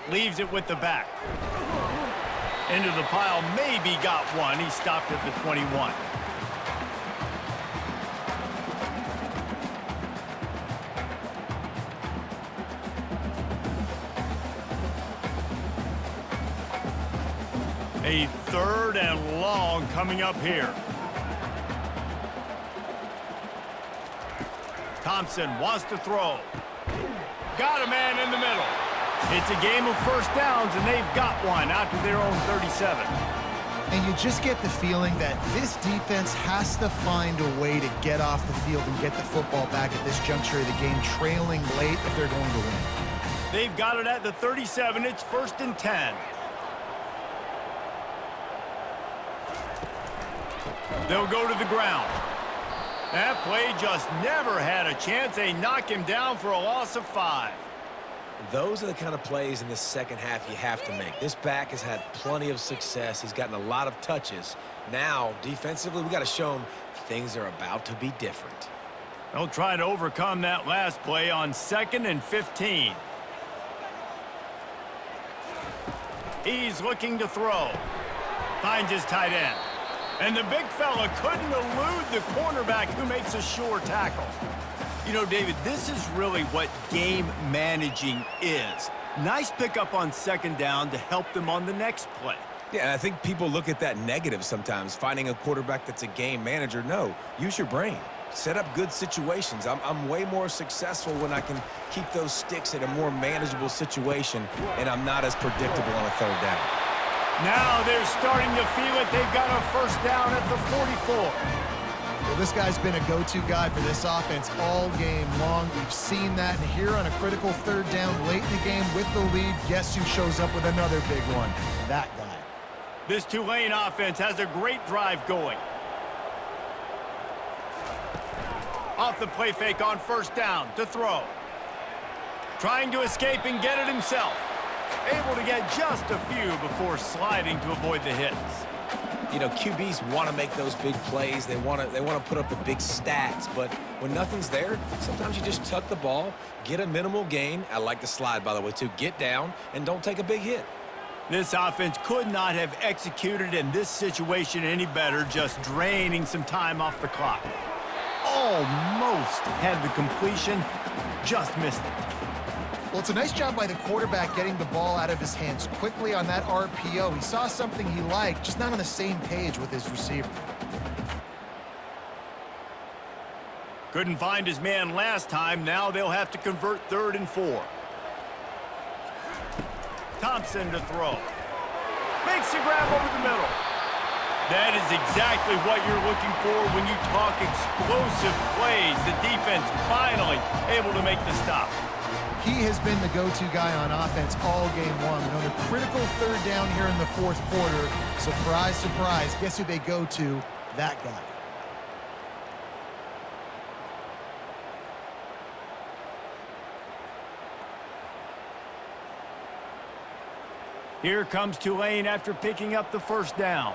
[SPEAKER 1] Leaves it with the back. Into the pile, maybe got one. He stopped at the 21. A 3rd and long coming up here. Thompson wants to throw. Got a man in the middle. It's a game of first downs, and they've got one out to their own 37.
[SPEAKER 2] And you just get the feeling that this defense has to find a way to get off the field and get the football back at this juncture of the game, trailing late if they're going to win.
[SPEAKER 1] They've got it at the 37. It's 1st and 10. They'll go to the ground. That play just never had a chance. They knock him down for a loss of 5.
[SPEAKER 3] Those are the kind of plays in the second half you have to make. This back has had plenty of success. He's gotten a lot of touches. Now, defensively, we got to show him things are about to be different.
[SPEAKER 1] They'll try to overcome that last play on 2nd and 15. He's looking to throw. Finds his tight end. And the big fella couldn't elude the cornerback who makes a sure tackle. You know, David, this is really what game managing is. Nice pickup on 2nd down to help them on the next play.
[SPEAKER 3] Yeah, and I think people look at that negative sometimes, finding a quarterback that's a game manager. No, use your brain. Set up good situations. I'm way more successful when I can keep those sticks at a more manageable situation, and I'm not as predictable on a 3rd down.
[SPEAKER 1] Now they're starting to feel it. They've got a 1st down at the 44.
[SPEAKER 2] Well, this guy's been a go-to guy for this offense all game long. We've seen that, and here on a critical 3rd down late in the game with the lead, guess who shows up with another big one? That guy.
[SPEAKER 1] This Tulane offense has a great drive going. Off the play fake on 1st down to throw. Trying to escape and get it himself. Able to get just a few before sliding to avoid the hits.
[SPEAKER 3] You know, QBs want to make those big plays. They want to put up the big stats. But when nothing's there, sometimes you just tuck the ball, get a minimal gain. I like the slide, by the way, too. Get down and don't take a big hit.
[SPEAKER 1] This offense could not have executed in this situation any better, just draining some time off the clock. Almost had the completion, just missed it.
[SPEAKER 2] Well, it's a nice job by the quarterback getting the ball out of his hands quickly on that RPO. He saw something he liked, just not on the same page with his receiver.
[SPEAKER 1] Couldn't find his man last time. Now they'll have to convert 3rd and 4. Thompson to throw. Makes the grab over the middle. That is exactly what you're looking for when you talk explosive plays. The defense finally able to make the stop.
[SPEAKER 2] He has been the go-to guy on offense all game long. And on a critical 3rd down here in the 4th quarter, surprise, surprise, guess who they go to? That guy.
[SPEAKER 1] Here comes Tulane after picking up the 1st down.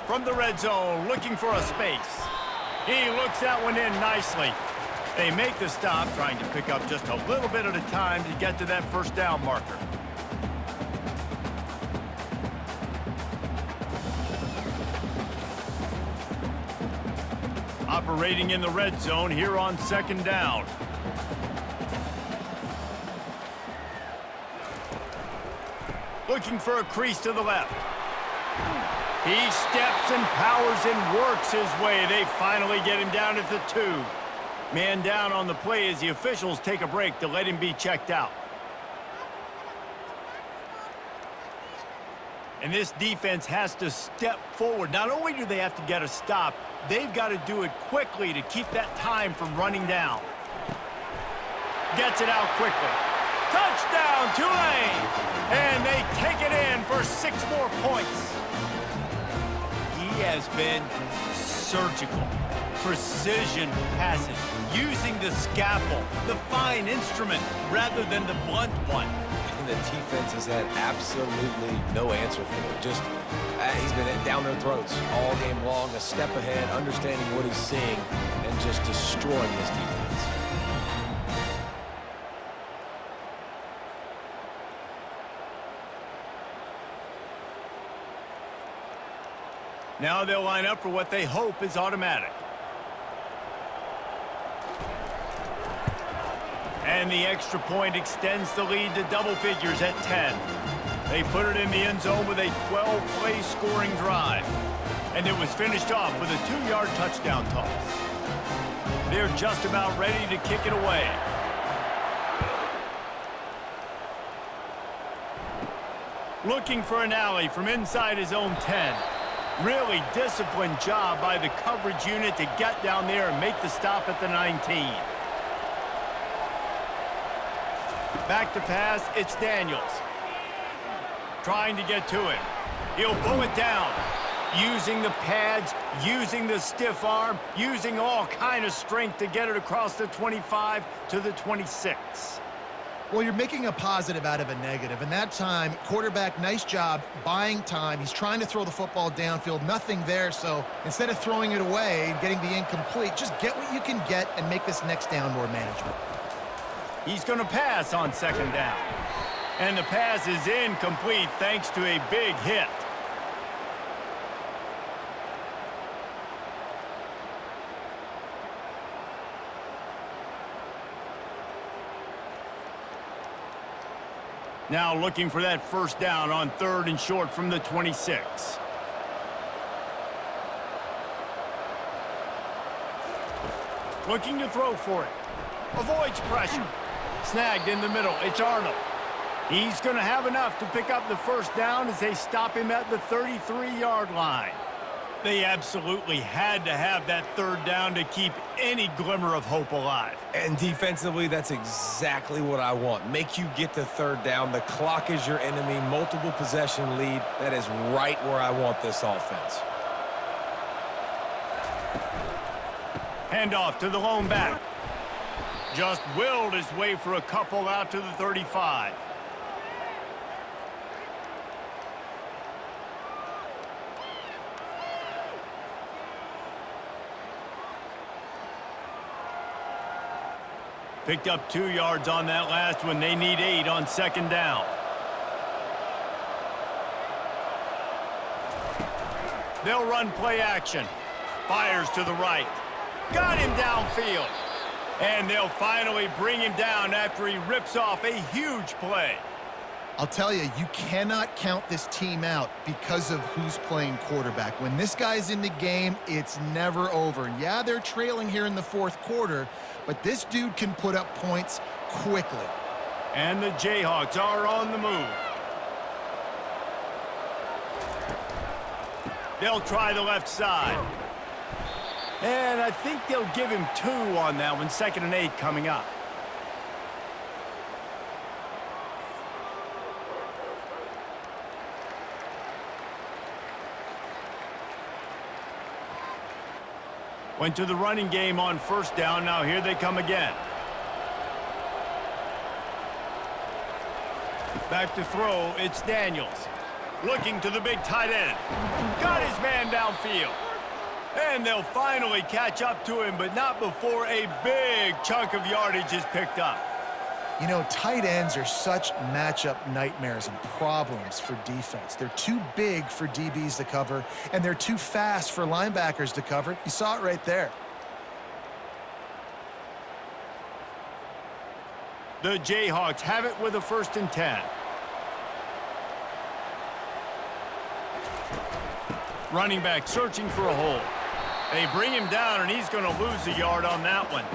[SPEAKER 1] From the red zone, looking for a space. He looks that one in nicely. They make the stop, trying to pick up just a little bit at a time to get to that 1st down marker. Operating in the red zone here on 2nd down. Looking for a crease to the left. He steps and powers and works his way. They finally get him down at the 2. Man down on the play as the officials take a break to let him be checked out. And this defense has to step forward. Not only do they have to get a stop, they've got to do it quickly to keep that time from running down. Gets it out quickly. Touchdown, Tulane! And they take it in for 6 more points. He has been surgical. Precision passes, using the scalpel, the fine instrument, rather than the blunt one.
[SPEAKER 3] And the defense has had absolutely no answer for it. Just, he's been down their throats all game long, a step ahead, understanding what he's seeing, and just destroying this defense.
[SPEAKER 1] Now they'll line up for what they hope is automatic. And the extra point extends the lead to double figures at 10. They put it in the end zone with a 12-play scoring drive. And it was finished off with a 2-yard touchdown toss. They're just about ready to kick it away. Looking for an alley from inside his own 10. Really disciplined job by the coverage unit to get down there and make the stop at the 19. Back to pass, it's Daniels. Trying to get to him. He'll pull it down. Using the pads, using the stiff arm, using all kind of strength to get it across the 25 to the 26.
[SPEAKER 2] Well, you're making a positive out of a negative, and that time, quarterback, nice job buying time. He's trying to throw the football downfield, nothing there, so instead of throwing it away and getting the incomplete, just get what you can get and make this next down more manageable.
[SPEAKER 1] He's going to pass on second down. And the pass is incomplete thanks to a big hit. Now looking for that first down on 3rd and short from the 26. Looking to throw for it. Avoids pressure. Snagged in the middle. It's Arnold. He's going to have enough to pick up the first down as they stop him at the 33-yard line. They absolutely had to have that 3rd down to keep any glimmer of hope alive.
[SPEAKER 3] And defensively, that's exactly what I want. Make you get to 3rd down. The clock is your enemy. Multiple possession lead. That is right where I want this offense.
[SPEAKER 1] Handoff to the lone back. Just willed his way for a couple out to the 35. Picked up 2 yards on that last one. They need 8 on second down. They'll run play action. Fires to the right. Got him downfield. And they'll finally bring him down after he rips off a huge play.
[SPEAKER 2] I'll tell you, you cannot count this team out because of who's playing quarterback. When this guy's in the game, it's never over. Yeah, they're trailing here in the 4th quarter, but this dude can put up points quickly.
[SPEAKER 1] And the Jayhawks are on the move. They'll try the left side. And I think they'll give him 2 on that one. 2nd and 8 coming up. Went to the running game on first down. Now here they come again. Back to throw. It's Daniels. Looking to the big tight end. Got his man downfield. And they'll finally catch up to him, but not before a big chunk of yardage is picked up.
[SPEAKER 2] You know, tight ends are such matchup nightmares and problems for defense. They're too big for DBs to cover, and they're too fast for linebackers to cover. You saw it right there.
[SPEAKER 1] The Jayhawks have it with a 1st and 10. Running back searching for a hole. They bring him down, and he's going to lose a yard on that one.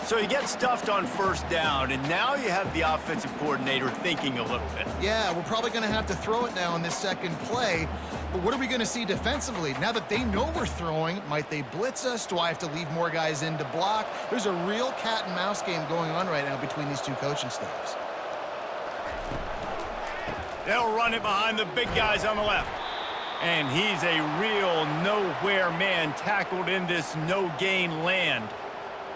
[SPEAKER 1] So he gets stuffed on first down, and now you have the offensive coordinator thinking a little bit.
[SPEAKER 2] Yeah, we're probably going to have to throw it now in this second play. But what are we going to see defensively? Now that they know we're throwing, might they blitz us? Do I have to leave more guys in to block? There's a real cat and mouse game going on right now between these two coaching staffs.
[SPEAKER 1] They'll run it behind the big guys on the left. And he's a real nowhere man tackled in this no-gain land.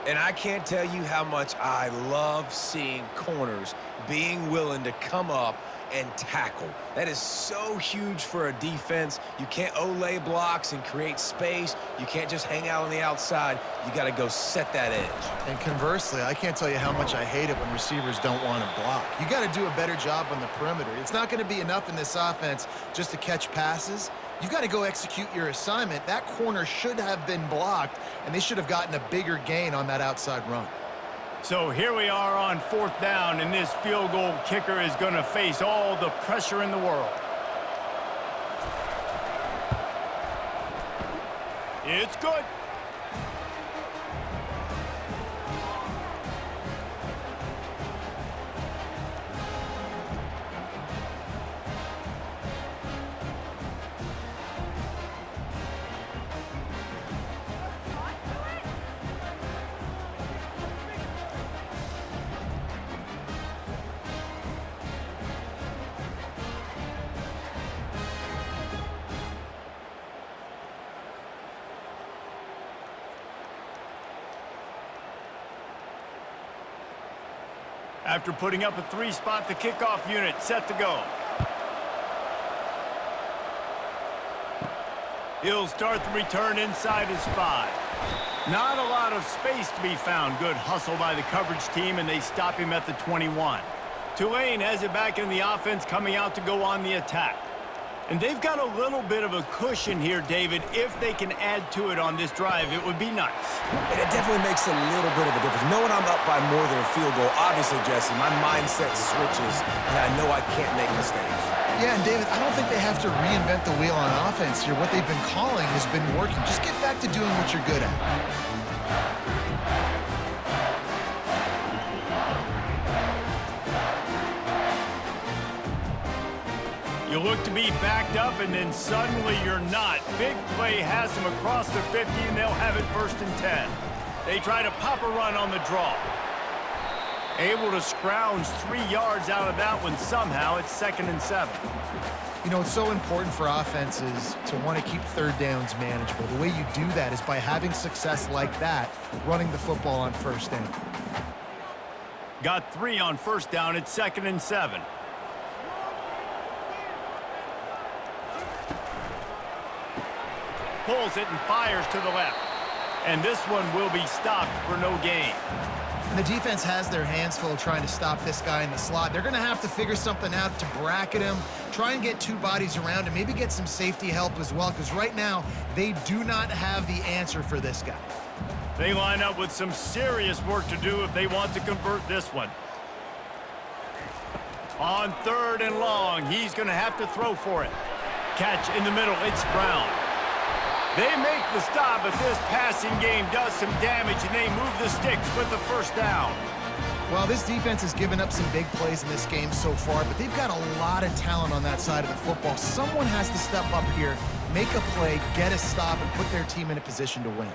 [SPEAKER 3] And I can't tell you how much I love seeing corners being willing to come up and tackle. That is so huge for a defense. You can't olay blocks and create space. You can't just hang out on the outside. You got to go set that edge.
[SPEAKER 2] And conversely, I can't tell you how much I hate it when receivers don't want to block. You got to do a better job on the perimeter. It's not going to be enough in this offense just to catch passes. You've got to go execute your assignment. That corner should have been blocked, and they should have gotten a bigger gain on that outside run.
[SPEAKER 1] So here we are on 4th down, and this field goal kicker is going to face all the pressure in the world. It's good. After putting up a 3-spot, the kickoff unit set to go. He'll start the return inside his 5. Not a lot of space to be found. Good hustle by the coverage team, and they stop him at the 21. Tulane has it back in the offense, coming out to go on the attack. And they've got a little bit of a cushion here, David. If they can add to it on this drive, it would be nice.
[SPEAKER 3] And it definitely makes a little bit of a difference. Knowing I'm up by more than a field goal, obviously, Jesse, my mindset switches, and I know I can't make mistakes.
[SPEAKER 2] Yeah, and David, I don't think they have to reinvent the wheel on offense here. What they've been calling has been working. Just get back to doing what you're good at.
[SPEAKER 1] You look to be backed up, and then suddenly you're not. Big play has them across the 50, and they'll have it 1st and 10. They try to pop a run on the draw. Able to scrounge 3 yards out of that one somehow. It's 2nd and 7.
[SPEAKER 2] You know, it's so important for offenses to want to keep 3rd downs manageable. The way you do that is by having success like that, running the football on 1st down.
[SPEAKER 1] Got 3 on 1st down. It's 2nd and 7. Pulls it and fires to the left. And this one will be stopped for no gain.
[SPEAKER 2] And the defense has their hands full trying to stop this guy in the slot. They're going to have to figure something out to bracket him, try and get 2 bodies around him, maybe get some safety help as well, because right now they do not have the answer for this guy.
[SPEAKER 1] They line up with some serious work to do if they want to convert this one. On 3rd and long, he's going to have to throw for it. Catch in the middle, it's Brown. They make the stop, but this passing game does some damage, and they move the sticks with the 1st down.
[SPEAKER 2] Well, this defense has given up some big plays in this game so far, but they've got a lot of talent on that side of the football. Someone has to step up here, make a play, get a stop, and put their team in a position to win.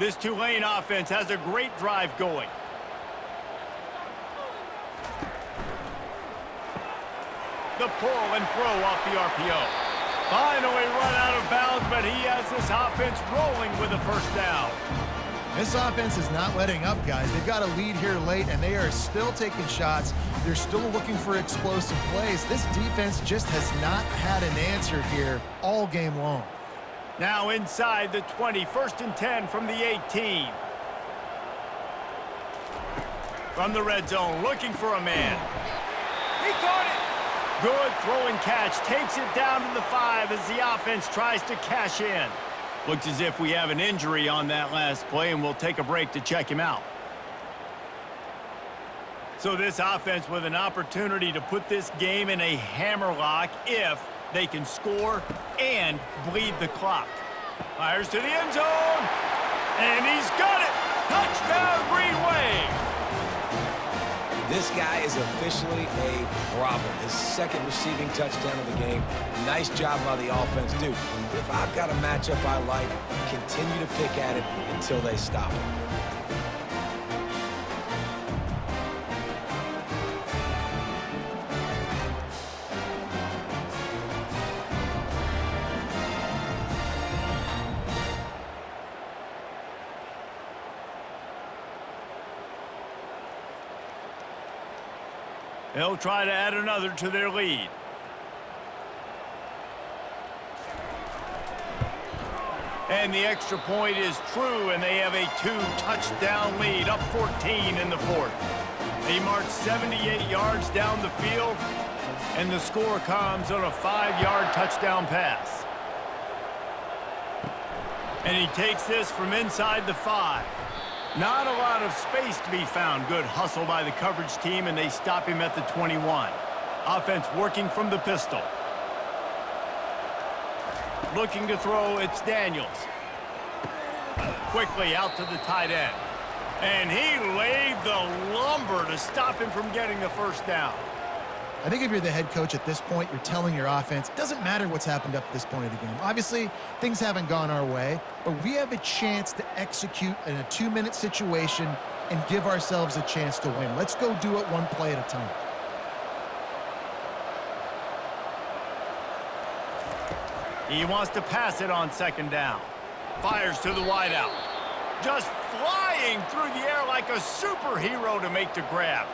[SPEAKER 1] This Tulane offense has a great drive going. The pull and throw off the RPO. Finally run out of bounds, but he has this offense rolling with a 1st down.
[SPEAKER 2] This offense is not letting up, guys. They've got a lead here late, and they are still taking shots. They're still looking for explosive plays. This defense just has not had an answer here all game long.
[SPEAKER 1] Now inside the 20, 1st and 10 from the 18. From the red zone, looking for a man. He caught it! Good throw and catch, takes it down to the 5 as the offense tries to cash in. Looks as if we have an injury on that last play, and we'll take a break to check him out. So this offense with an opportunity to put this game in a hammerlock if they can score and bleed the clock. Fires to the end zone, and he's got it! Touchdown, Green Wave!
[SPEAKER 3] This guy is officially a problem. His 2nd receiving touchdown of the game. Nice job by the offense, dude. If I've got a matchup I like, continue to pick at it until they stop it.
[SPEAKER 1] They'll try to add another to their lead. And the extra point is true, and they have a 2-touchdown lead, up 14 in the 4th. They march 78 yards down the field, and the score comes on a 5-yard touchdown pass. And he takes this from inside the 5. Not a lot of space to be found. Good hustle by the coverage team, and they stop him at the 21. Offense working from the pistol. Looking to throw, it's Daniels. Quickly out to the tight end. And he laid the lumber to stop him from getting the first down.
[SPEAKER 2] I think if you're the head coach at this point, you're telling your offense, it doesn't matter what's happened up to this point of the game. Obviously, things haven't gone our way, but we have a chance to execute in a 2-minute situation and give ourselves a chance to win. Let's go do it one play at a time.
[SPEAKER 1] He wants to pass it on second down. Fires to the wideout. Just flying through the air like a superhero to make the grab.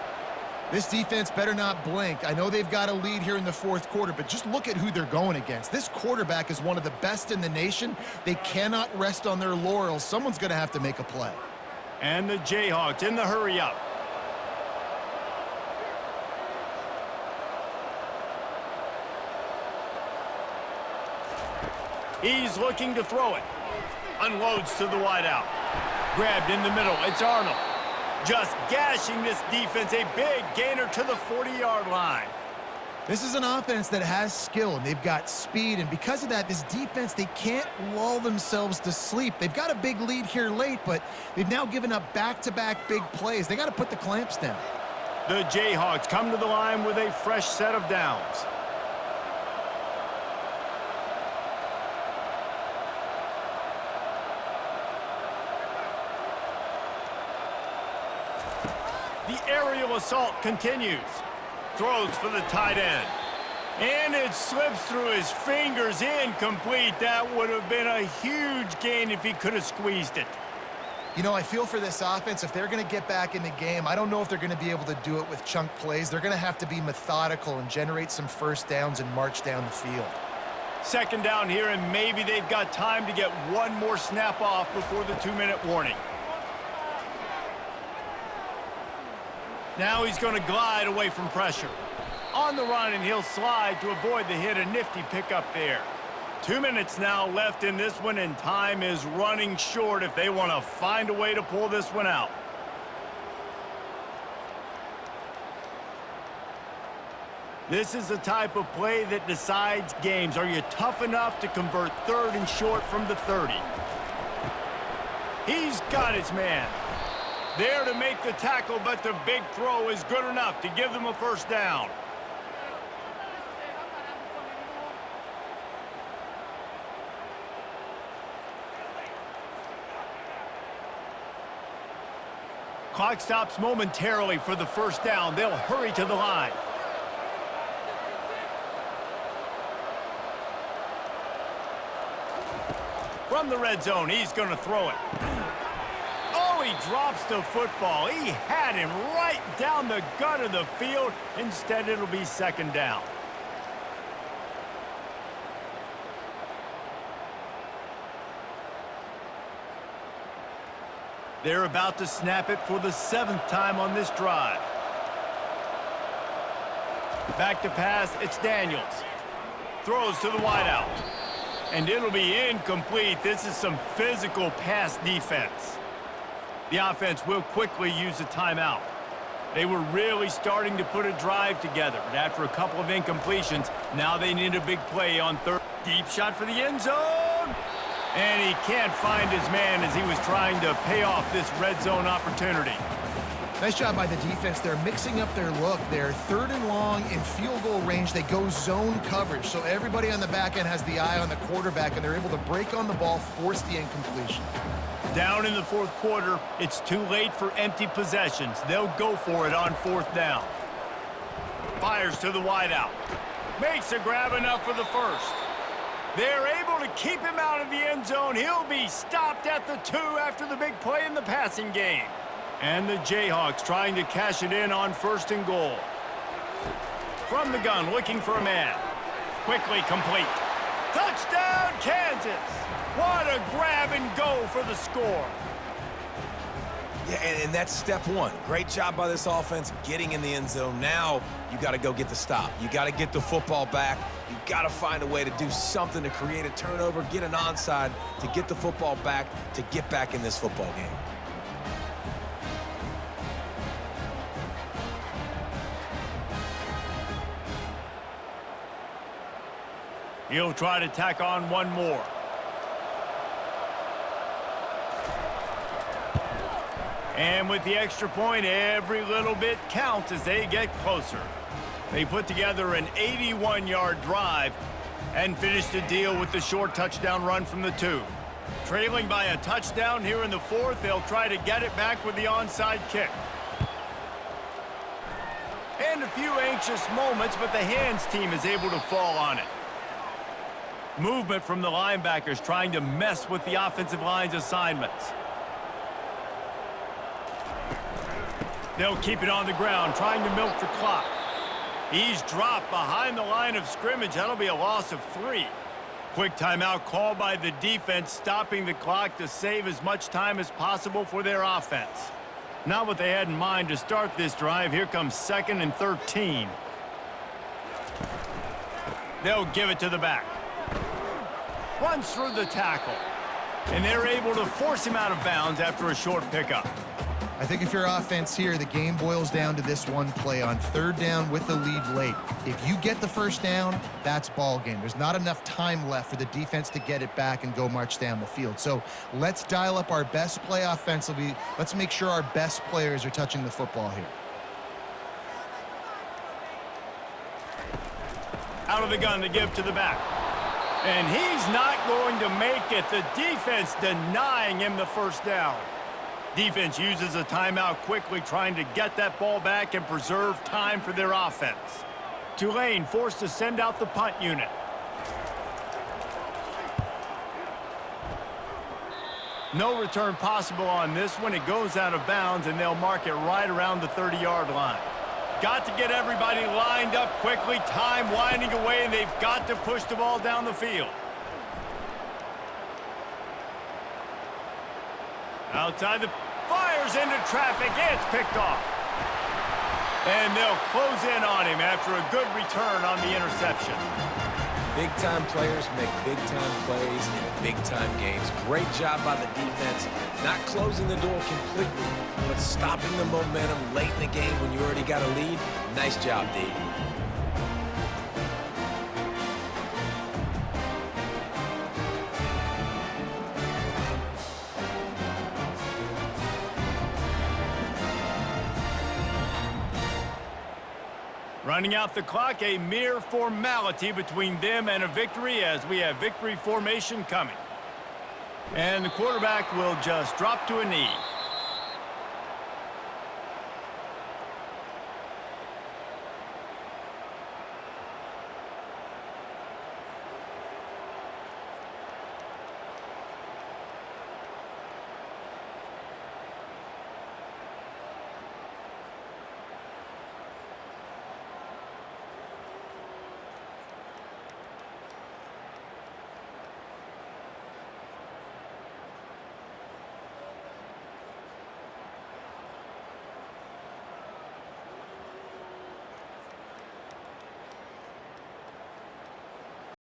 [SPEAKER 2] This defense better not blink. I know they've got a lead here in the fourth quarter, but just look at who they're going against. This quarterback is one of the best in the nation. They cannot rest on their laurels. Someone's going to have to make a play.
[SPEAKER 1] And the Jayhawks in the hurry-up. He's looking to throw it. Unloads to the wideout. Grabbed in the middle. It's Arnold. Just gashing this defense. A big gainer to the 40-yard line.
[SPEAKER 2] This is an offense that has skill, and they've got speed, and because of that, this defense, they can't lull themselves to sleep. They've got a big lead here late, but they've now given up back-to-back big plays. They got to put the clamps down.
[SPEAKER 1] The Jayhawks come to the line with a fresh set of downs. The aerial assault continues. Throws for the tight end. And it slips through his fingers, incomplete. That would have been a huge gain if he could have squeezed it.
[SPEAKER 2] You know, I feel for this offense, if they're going to get back in the game, I don't know if they're going to be able to do it with chunk plays. They're going to have to be methodical and generate some first downs and march down the field.
[SPEAKER 1] Second down here, and maybe they've got time to get one more snap off before the 2-minute warning. Now he's going to glide away from pressure. On the run, and he'll slide to avoid the hit. A nifty pickup there. 2 minutes now left in this one, and time is running short if they want to find a way to pull this one out. This is the type of play that decides games. Are you tough enough to convert third and short from the 30? He's got his man. There to make the tackle, but the big throw is good enough to give them a first down. Clock stops momentarily for the first down. They'll hurry to the line. From the red zone, he's going to throw it. Oh, he drops the football. He had him right down the gut of the field. Instead, it'll be second down. They're about to snap it for the 7th time on this drive. Back to pass, it's Daniels. Throws to the wideout. And it'll be incomplete. This is some physical pass defense. The offense will quickly use a timeout. They were really starting to put a drive together, but after a couple of incompletions, now they need a big play on third. Deep shot for the end zone. And he can't find his man as he was trying to pay off this red zone opportunity.
[SPEAKER 2] Nice job by the defense. They're mixing up their look. They're third and long in field goal range. They go zone coverage, so everybody on the back end has the eye on the quarterback, and they're able to break on the ball, force the incompletion.
[SPEAKER 1] Down in the fourth quarter, it's too late for empty possessions. They'll go for it on fourth down. Fires to the wideout. Makes a grab enough for the first. They're able to keep him out of the end zone. He'll be stopped at the 2 after the big play in the passing game. And the Jayhawks trying to cash it in on first and goal. From the gun, looking for a man. Quickly complete. Touchdown, Kansas! What a grab and go for the score.
[SPEAKER 3] Yeah, and that's step one. Great job by this offense getting in the end zone. Now you got to go get the stop. You got to get the football back. You got to find a way to do something to create a turnover, get an onside, to get the football back, to get back in this football game.
[SPEAKER 1] He'll try to tack on one more. And with the extra point, every little bit counts as they get closer. They put together an 81-yard drive and finished the deal with the short touchdown run from the 2. Trailing by a touchdown here in the 4th, they'll try to get it back with the onside kick. And a few anxious moments, but the hands team is able to fall on it. Movement from the linebackers trying to mess with the offensive line's assignments. They'll keep it on the ground, trying to milk the clock. He's dropped behind the line of scrimmage. That'll be a loss of 3. Quick timeout called by the defense, stopping the clock to save as much time as possible for their offense. Not what they had in mind to start this drive. Here comes 2nd and 13. They'll give it to the back. Runs through the tackle. And they're able to force him out of bounds after a short pickup.
[SPEAKER 2] I think if your offense here, the game boils down to this one play on 3rd down with the lead late. If you get the first down, that's ball game. There's not enough time left for the defense to get it back and go march down the field. So let's dial up our best play offensively. Let's make sure our best players are touching the football here.
[SPEAKER 1] Out of the gun to give to the back. And he's not going to make it. The defense denying him the first down. Defense uses a timeout quickly, trying to get that ball back and preserve time for their offense. Tulane forced to send out the punt unit. No return possible on this one. It goes out of bounds, and they'll mark it right around the 30-yard line. Got to get everybody lined up quickly. Time winding away, and they've got to push the ball down the field. Outside the fires into traffic. It's picked off. And they'll close in on him after a good return on the interception.
[SPEAKER 3] Big-time players make big-time plays in big-time games. Great job by the defense, not closing the door completely, but stopping the momentum late in the game when you already got a lead. Nice job, D.
[SPEAKER 1] Running out the clock, a mere formality between them and a victory as we have victory formation coming. And the quarterback will just drop to a knee.